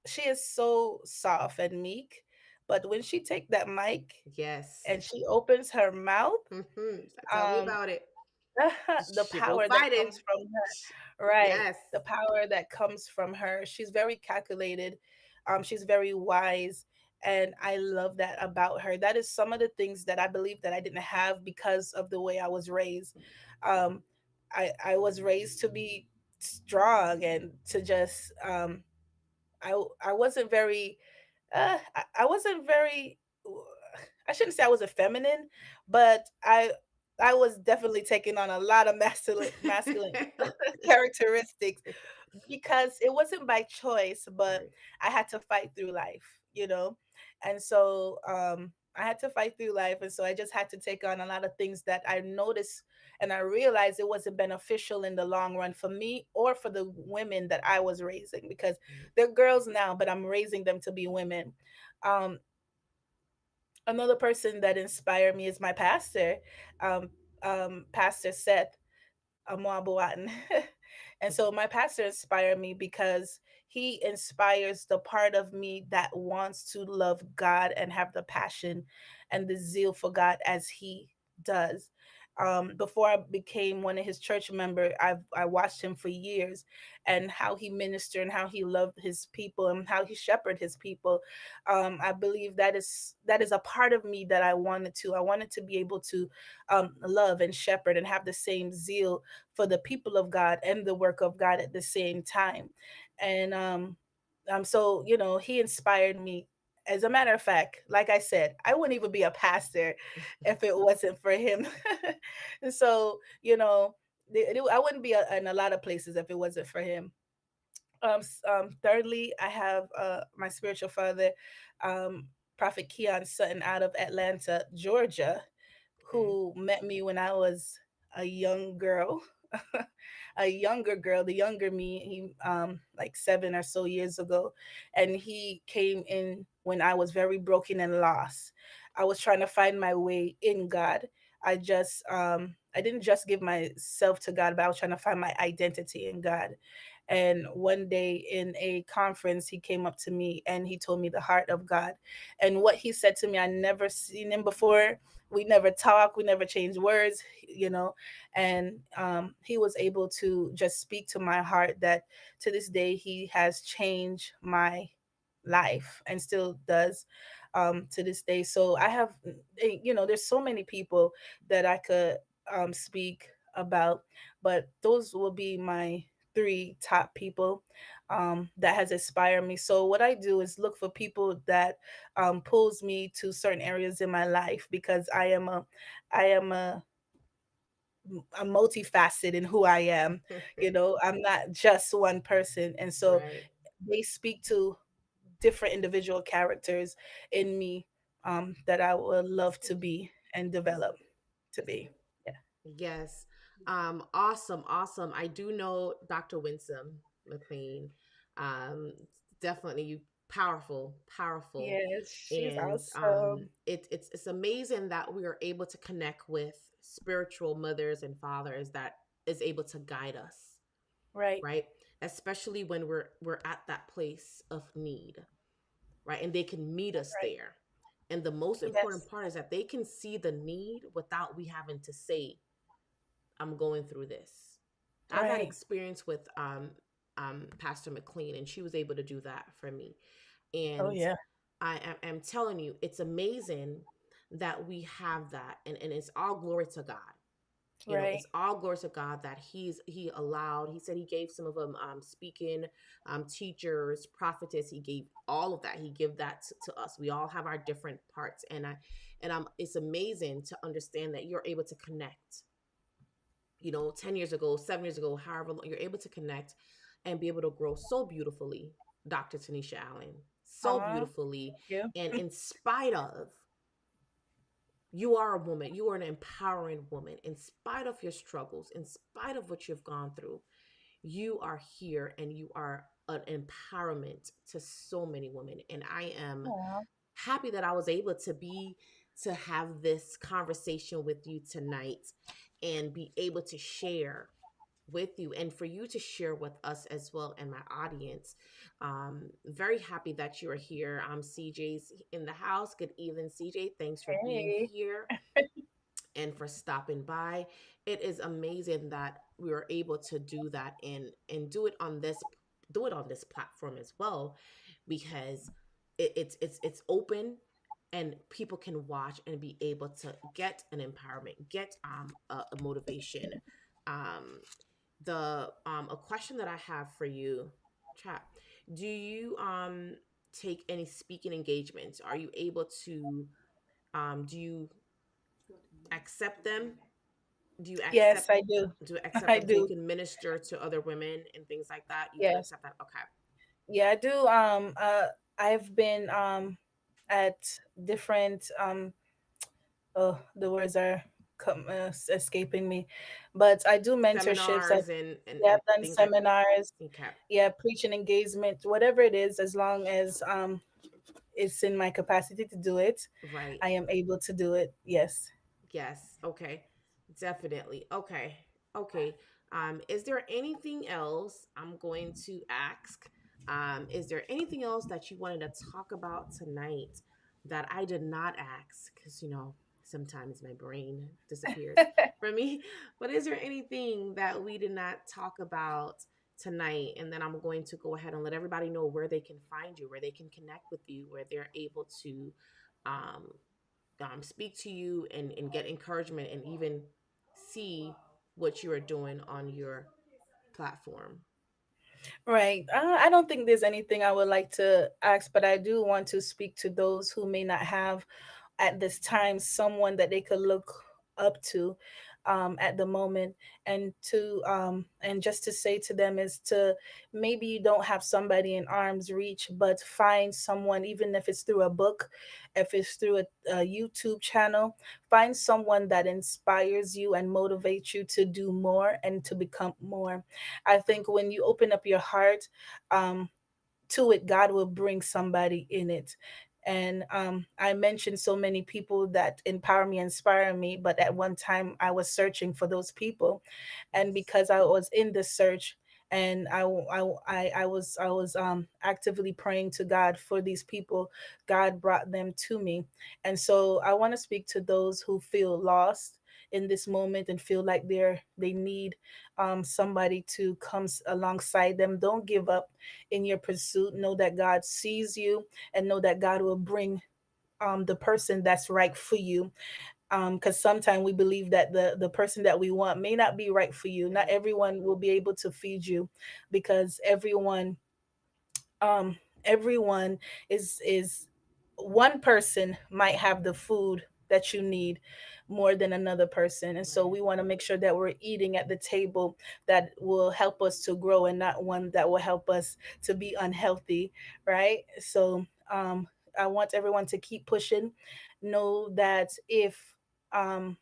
she is so soft and meek, but when she take that mic Yes. and she opens her mouth, Tell me um about it. the She go power that fighting. comes from her, right? Yes. The power that comes from her. She's very calculated. She's very wise. And I love that about her. That is some of the things that I believe that I didn't have because of the way I was raised. Um, I was raised to be strong and to just I wasn't very I wasn't very I shouldn't say I was a feminine, but I was definitely taking on a lot of masculine characteristics because it wasn't by choice, but Right. I had to fight through life. And so I had to fight through life, and so I just had to take on a lot of things that I noticed and I realized it wasn't beneficial in the long run for me or for the women that I was raising because Right. they're girls now, but I'm raising them to be women. Um, Another person that inspired me is my pastor, um, Pastor Seth Amwabuatan. And so my pastor inspired me because he inspires the part of me that wants to love God and have the passion and the zeal for God as he does. Before I became one of his church members, I watched him for years and how he ministered and how he loved his people and how he shepherded his people. I believe that is a part of me that I wanted to. I wanted to be able to love and shepherd and have the same zeal for the people of God and the work of God at the same time. And so he inspired me. As a matter of fact, like I said, I wouldn't even be a pastor if it wasn't for him. And so, I wouldn't be in a lot of places if it wasn't for him. Thirdly, I have my spiritual father, um, Prophet Keon Sutton out of Atlanta, Georgia, Okay. who met me when I was a young girl, a younger girl, the younger me, like 7 or so years ago, and he came in when I was very broken and lost. I was trying to find my way in God. I didn't just give myself to God, but I was trying to find my identity in God. And one day in a conference, he came up to me and he told me the heart of God. And what he said to me, I never seen him before. We never talked, we never changed words. And he was able to just speak to my heart that to this day he has changed my life and still does to this day. So I have, there's so many people that I could speak about, but those will be my three top people that has inspired me. So what I do is look for people that pulls me to certain areas in my life, because I am I'm multifaceted in who I am. You know, I'm not just one person. And so Right. they speak to different individual characters in me, that I would love to be and develop to be. Yeah. Yes. Awesome, awesome. I do know Dr. Winsome McLean. Um, definitely powerful, powerful. Yes, she's And awesome. it's amazing that we are able to connect with spiritual mothers and fathers that is able to guide us, Right. right? Especially when we're at that place of need, right? And they can meet us Right. there. And the most important Yes. part is that they can see the need without we having to say, I'm going through this. I've had Right. experience with Pastor McLean, and she was able to do that for me. Oh And yeah. I'm telling you, it's amazing that we have that, and it's all glory to God. You know, Right. it's all glory to God that he allowed. He said he gave some of them speaking, teachers, prophetess. He gave all of that. He gave that to us. We all have our different parts, and it's amazing to understand that you're able to connect, 10 years ago, 7 years ago, however long, you're able to connect and be able to grow so beautifully, Dr. Tanisha Allen, so beautifully. Thank you. And in spite of, you are a woman, you are an empowering woman, in spite of your struggles, in spite of what you've gone through, you are here and you are an empowerment to so many women. And I am Aw, happy that I was able to have this conversation with you tonight and be able to share with you and for you to share with us as well and my audience. Very happy that you're here. CJ's in the house. Good evening, CJ. Thanks for being hey. here and for stopping by. It is amazing that we were able to do that and do it on this platform as well, because it's open and people can watch and be able to get an empowerment, get a motivation. Um, the A question that I have for you, chat. Do you take any speaking engagements? Are you able to do you accept them? Do you Yes, accept I do. accept I them so you do. can minister to other women and things like that? You do Yes. accept that? Okay. Yeah, I do. I've been at different oh, the words are escaping me, but I do mentorships. Seminars and Yeah, and I've done things like, seminars. okay. Yeah, preaching engagement, whatever it is, as long as it's in my capacity to do it, Right. I am able to do it. Yes. Yes. Okay. Definitely. Okay. Okay. Is there anything else I'm going to ask? Is there anything else that you wanted to talk about tonight that I did not ask? Because, sometimes my brain disappears from me. But is there anything that we did not talk about tonight? And then I'm going to go ahead and let everybody know where they can find you, where they can connect with you, where they're able to um, speak to you and get encouragement and even see what you are doing on your platform. Right. I don't think there's anything I would like to ask, but I do want to speak to those who may not have at this time someone that they could look up to at the moment, and just to say to them is to, maybe you don't have somebody in arm's reach, but find someone, even if it's through a book, if it's through a YouTube channel. Find someone that inspires you and motivates you to do more and to become more. I think when you open up your heart, um, to it, God will bring somebody in it. And I mentioned so many people that empower me, inspire me, but at one time I was searching for those people, and Yes. because I was in the search, and I was actively praying to God for these people, God brought them to me. And so I want to speak to those who feel lost in this moment and feel like they need somebody to come alongside them. Don't give up in your pursuit. Know that God sees you, and know that God will bring the person that's right for you. Because sometimes we believe that the person that we want may not be right for you. Not Yes. everyone will be able to feed you, because um everyone is one person might have the food that you need more than another person. And so Right. we want to make sure that we're eating at the table that will help us to grow, and not one that will help us to be unhealthy, right? So I want everyone to keep pushing. Know that um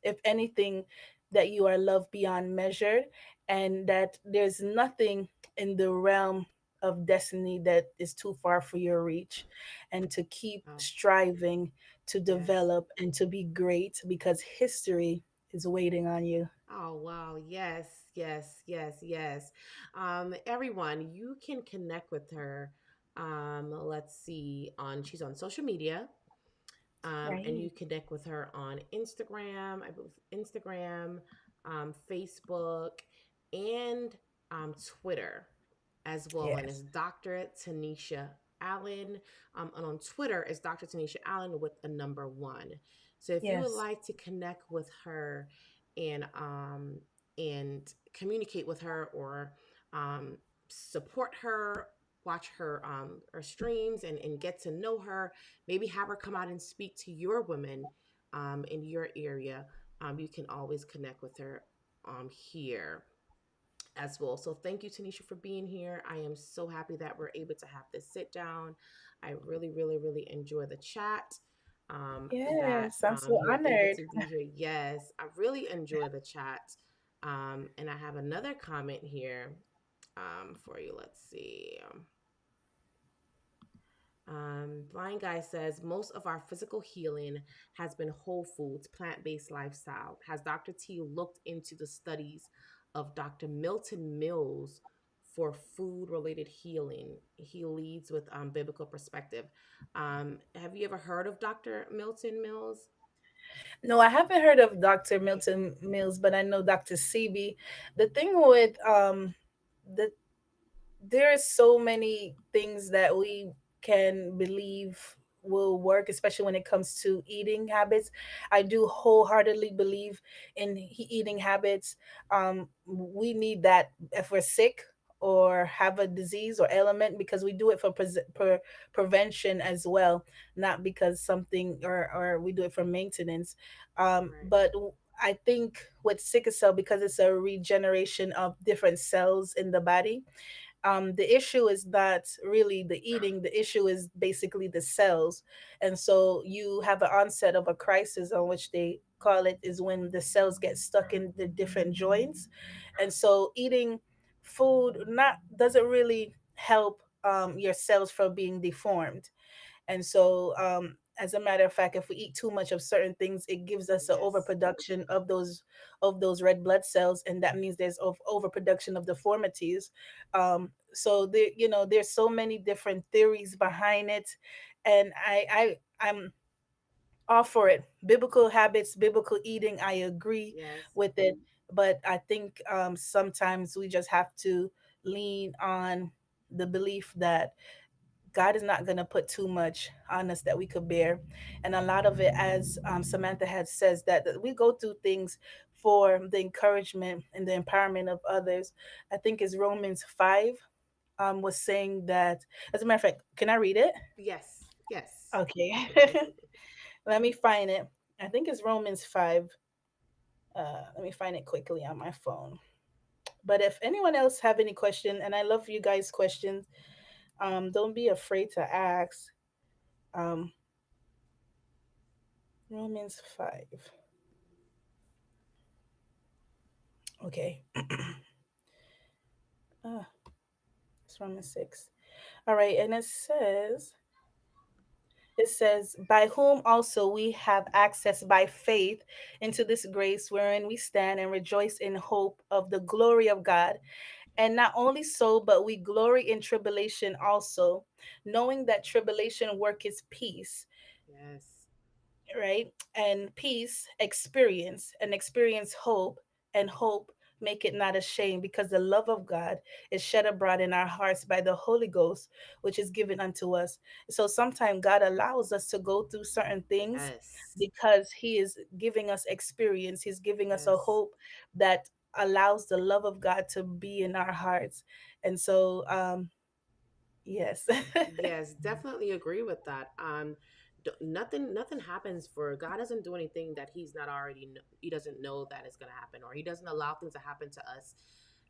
if anything, that you are loved beyond measure, and that there's nothing in the realm of destiny that is too far for your reach, and to keep Oh, striving to yes. develop and to be great, because history is waiting on you. Oh, wow. Yes, yes, yes, yes. Everyone, you can connect with her. Let's see, she's on social media. And Right. you connect with her on Instagram, I believe Instagram, Facebook, and Twitter as well. And it's Yes. Dr. Tanisha Allen. And on Twitter, it's Dr. Tanisha Allen with a number one. So if you would Yes. like to connect with her and communicate with her, or um, support her, watch her streams, and get to know her, maybe have her come out and speak to your women in your area, you can always connect with her here as well. So thank you, Tanisha, for being here. I am so happy that we're able to have this sit down. I really, really, really enjoy the chat. That Yes, I'm so you were able honored. to be here. Yes, I really enjoy the chat. And I have another comment here for you. Let's see. Blind Guy says most of our physical healing has been whole foods, plant based lifestyle. Has Dr. T looked into the studies of Dr. Milton Mills for food related healing? He leads with biblical perspective. Have you ever heard of Dr. Milton Mills? No, I haven't heard of Dr. Milton Mills, but I know Dr. CB. The thing with the there are so many things that we can believe will work, especially when it comes to eating habits. I do wholeheartedly believe in eating habits. We need that if we're sick or have a disease or ailment, because we do it for prevention as well, not because something, or we do it for maintenance. Right. But I think with sickle cell, because it's a regeneration of different cells in the body, the issue is not really the eating. The issue is basically the cells. And so you have an onset of a crisis, on which they call it, is when the cells get stuck in the different joints. And so eating food not doesn't really help your cells from being deformed. And so, as a matter of fact, if we eat too much of certain things, it gives us an Yes. overproduction of those red blood cells, and that means there's overproduction of deformities. So there, there's so many different theories behind it, and I'm all for it. Biblical habits, biblical eating, I agree Yes. with it, but I think sometimes we just have to lean on the belief that God is not going to put too much on us that we could bear. And a lot of it, as Samantha had says, that we go through things for the encouragement and the empowerment of others. I think it's Romans 5 was saying that, as a matter of fact, can I read it? Yes. Yes. Okay. Let me find it. I think it's Romans 5. Let me find it quickly on my phone. But if anyone else have any question, and I love you guys' questions, don't be afraid to ask. Um, Romans 5. Okay. Ah, it's Romans 6. All right. And it says, by whom also we have access by faith into this grace wherein we stand and rejoice in hope of the glory of God. And not only so, but we glory in tribulation also, knowing that tribulation worketh peace, Yes. right? And peace, experience, and experience hope, and hope make it not a shame, because the love of God is shed abroad in our hearts by the Holy Ghost, which is given unto us. So sometimes God allows us to go through certain things Yes. because He is giving us experience. He's giving us a Yes. hope that allows the love of God to be in our hearts. And so, yes. Yes, definitely agree with that. Nothing happens for God doesn't do anything that He's not already He doesn't know that is going to happen, or He doesn't allow things to happen to us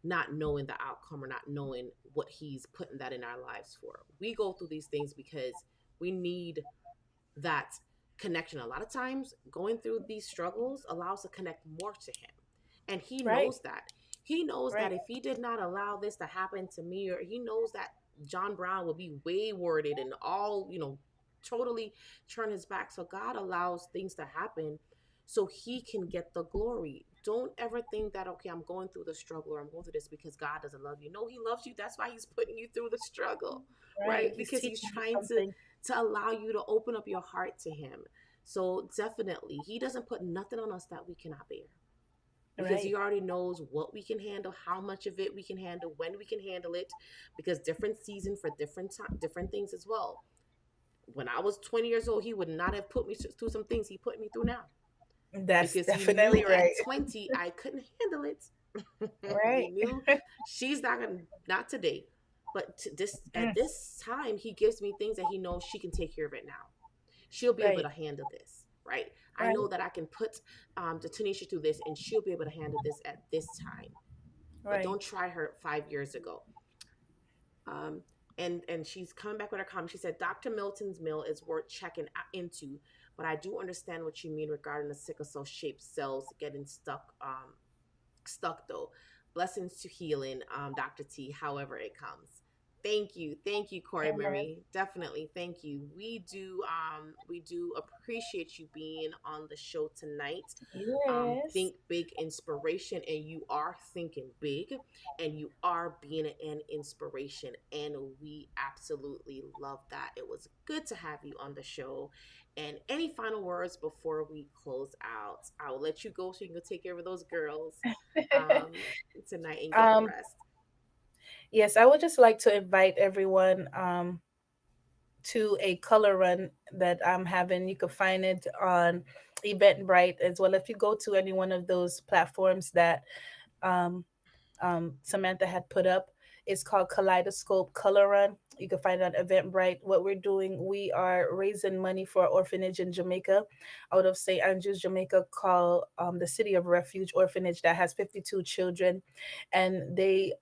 not knowing the outcome or not knowing what He's putting that in our lives for. We go through these things because we need that connection. A lot of times, going through these struggles allows to connect more to Him. And He Right, knows that. He knows that right. if He did not allow this to happen to me, or He knows that John Brown will be waywarded and all, totally turn his back. So God allows things to happen so He can get the glory. Don't ever think that, okay, I'm going through the struggle or I'm going through this because God doesn't love you. No, He loves you. That's why He's putting you through the struggle, Right. right? He's Because He's teaching you trying to something. allow you to open up your heart to Him. So definitely, He doesn't put nothing on us that we cannot bear, because Right. He already knows what we can handle, how much of it we can handle, when we can handle it, because different season for different time, different things as well. When I was 20 years old, He would not have put me through some things He put me through now, That's because He definitely knew right. at 20 I couldn't handle it. He Right. knew she's not gonna, not today, but this at Mm, this time He gives me things that He knows she can take care of it now. She'll be able right. to handle this, right? I Right. know that I can put the Tanisha through this, and she'll be able to handle this at this time. But Right. don't try her 5 years ago. Um, and she's coming back with her comment. She said, Dr. Milton's mill is worth checking into, but I do understand what you mean regarding the sickle cell shaped cells getting stuck though. Blessings to healing, Dr. T, however it comes. Thank you, Corey Amen. Marie. Definitely, thank you. We do appreciate you being on the show tonight. Yes. Think big inspiration, and you are thinking big, and you are being an inspiration, and we absolutely love that. It was good to have you on the show. And any final words before we close out? I will let you go so you can go take care of those girls um, tonight and get um, rest. yes, I would just like to invite everyone to a color run that I'm having. You can find it on Eventbrite as well. If you go to any one of those platforms that um, Samantha had put up. It's called Kaleidoscope Color Run. You can find it on Eventbrite. What we're doing, we are raising money for an orphanage in Jamaica, out of St. Andrews, Jamaica, called the City of Refuge Orphanage, that has 52 children, and they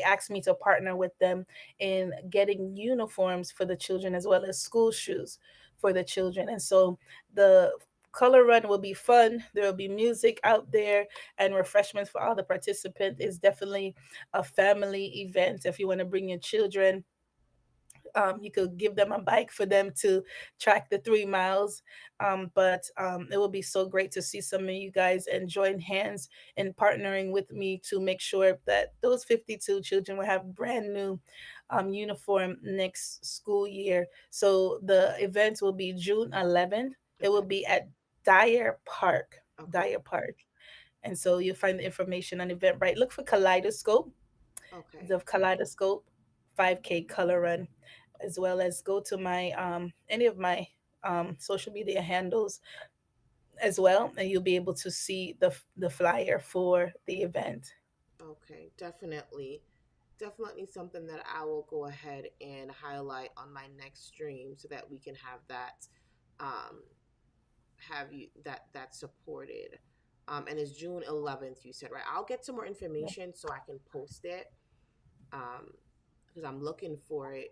asked me to partner with them in getting uniforms for the children as well as school shoes for the children. And so the color run will be fun. There will be music out there and refreshments for all the participants. It's definitely a family event. If you want to bring your children, you could give them a bike for them to track the 3 miles. But it will be so great to see some of you guys and join hands in partnering with me to make sure that those 52 children will have brand new uniform next school year. So the event will be June 11th. It will Okay. be at Dyer Park. Okay. Dyer Park. And so you'll find the information on Eventbrite. Look for Kaleidoscope, Okay. the Kaleidoscope 5K color run, as well as go to my any of my social media handles as well, and you'll be able to see the flyer for the event. Okay. Definitely. Definitely something that I will go ahead and highlight on my next stream so that we can have that um have you that supported. And it's June 11th, you said, right? I'll get some more information so I can post it. Um because I'm looking for it,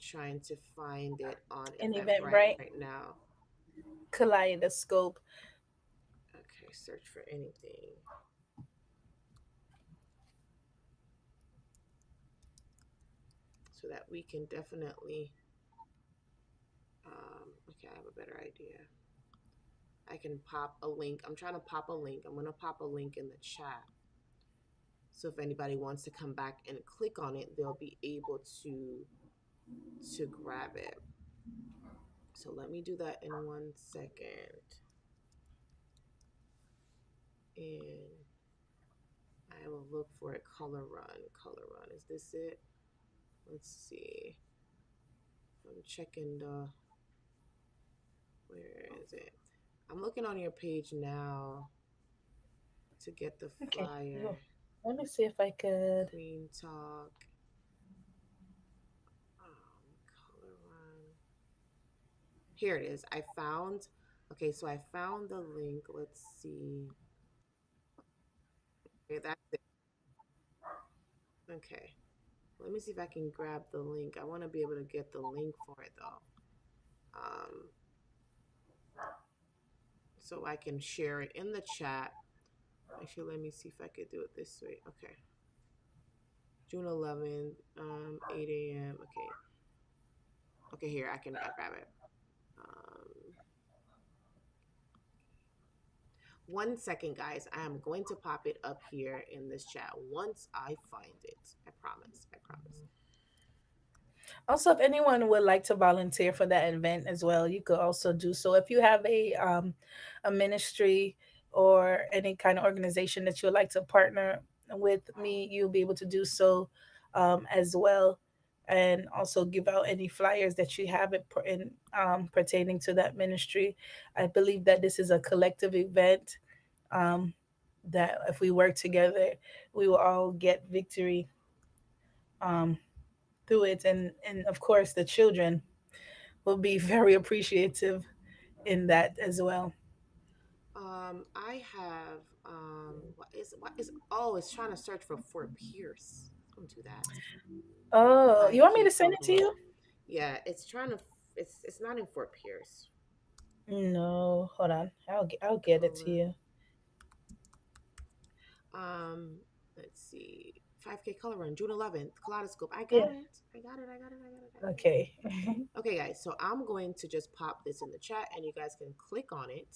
trying to find it on An Eventbrite Eventbrite, right now. Kaleidoscope. Okay, search for anything so that we can definitely okay, I have a better idea. I can pop a link. I'm trying to pop a link. I'm going to pop a link in the chat. So if anybody wants to come back and click on it, they'll be able to grab it. So let me do that in 1 second. And I will look for it. Color run. Color run. Is this it? Let's see. I'm checking the. Where is it? I'm looking on your page now to get the Okay. flyer. Let me see if I could. Queen Talk. Color run. Here it is. I found. Okay, so I found the link. Let's see. Okay, that's it. Okay. Let me see if I can grab the link. I want to be able to get the link for it though. So I can share it in the chat. Actually, let me see if I could do it this way. Okay. June 11th, 8 a.m. Okay. Okay, here I grab it. Um, 1 second, guys. I am going to pop it up here in this chat once I find it. I promise. I promise. Also, if anyone would like to volunteer for that event as well, you could also do so. If you have a ministry or any kind of organization that you would like to partner with me, you'll be able to do so as well, and also give out any flyers that you have pertaining to that ministry. I believe that this is a collective event. Um, that if we work together, we will all get victory um, through it, and of course the children will be very appreciative in that as well. I have what is oh, it's trying to search for Fort Pierce. Don't do that. Oh, you want me 5K to send color it to run. you? Yeah, it's trying to. It's not in Fort Pierce. No, hold on. I'll get it to Color. you. Um, let's see. 5K color run, June 11th. Kaleidoscope. I Yeah. got it. I got it. I got it. I got it. I got it. Okay. Okay, guys. So I'm going to just pop this in the chat, and you guys can click on it,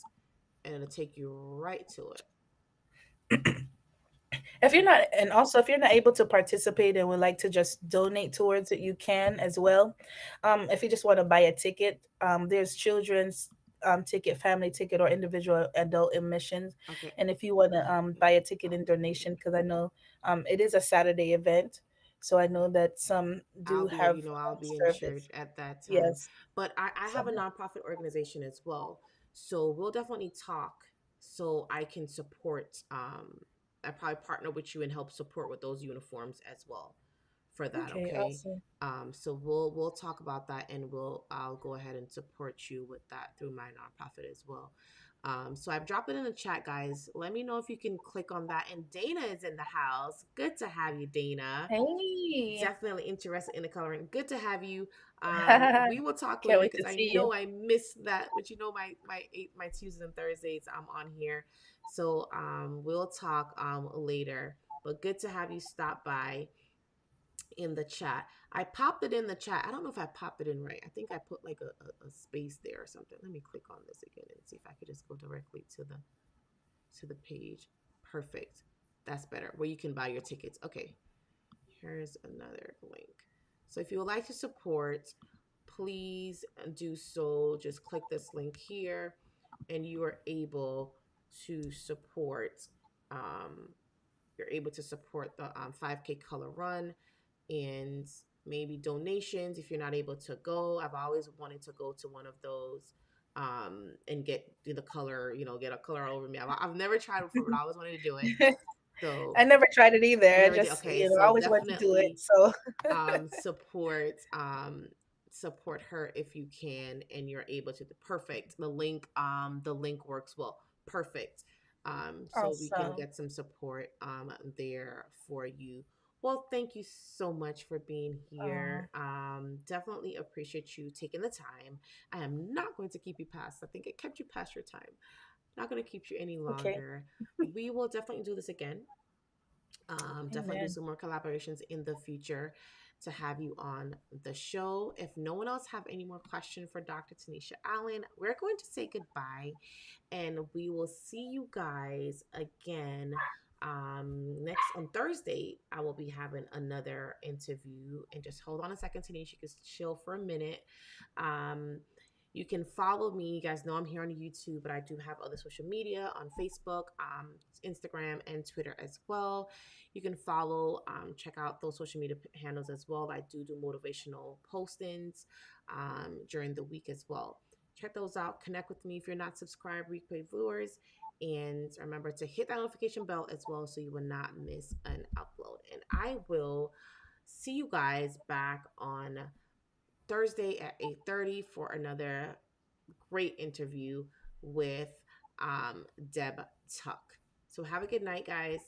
and it'll take you right to it. If you're Okay. not, and also if you're not able to participate and would like to just donate towards it, you can as well. If you just want to buy a ticket, there's children's ticket, family ticket, or individual adult admissions. Okay. And if you want to buy a ticket in donation, because I know it is a Saturday event, so I know that some do have I'll be in church service. at that time. Yes. But I have Some a nonprofit organization as well. So we'll definitely talk so I can support I probably partner with you and help support with those uniforms as well for that, okay, okay? awesome. So we'll talk about that and I'll go ahead and support you with that through my nonprofit as well. So I've dropped it in the chat, guys. Let me know if you can click on that. And Dana is in the house. Good to have you, Dana. Hey. Definitely interested in the coloring. Good to have you. We will talk Can't later wait because to I see you. know I missed that. But my Tuesdays and Thursdays I'm on here, so we'll talk later. But good to have you stop by in the chat. I popped it in the chat. I don't know if I popped it in right. I think I put like a space there or something. Let me click on this again and see if I could just go directly to the page. Perfect. That's better. Where you can buy your tickets. Okay. Here's another link. So if you would like to support, please do so. Just click this link here and you are able to support um, you're able to support the 5K color run and maybe donations if you're not able to go. I've always wanted to go to one of those and do the color, get a color over me. I've never tried before, but I always wanted to do it. So I never tried it either. I never did. just, Okay, I so always wanted to do it. definitely So, um, support um, support her if you can and you're able to. Perfect. The link works well. Perfect. So we can awesome. get some support there for you. Well, thank you so much for being Oh, here. Definitely appreciate you taking the time. I am not going to keep you past. I think it kept you past your time. Not going to keep you any okay. longer. We will definitely do this again. Definitely do Amen. some more collaborations in the future to have you on the show. If no one else have any more questions for Dr. Tanisha Allen, we're going to say goodbye and we will see you guys again next on Thursday. I will be having another interview and just hold on a second, Tanisha, just chill for a minute. um You can follow me. You guys know I'm here on YouTube, but I do have other social media on Facebook, Instagram, and Twitter as well. You can follow, check out those social media handles as well. I do motivational postings during the week as well. Check those out. Connect with me if you're not subscribed, replay viewers. And remember to hit that notification bell as well so you will not miss an upload. And I will see you guys back on Thursday at 8:30 for another great interview with Deb Tuck. So have a good night, guys.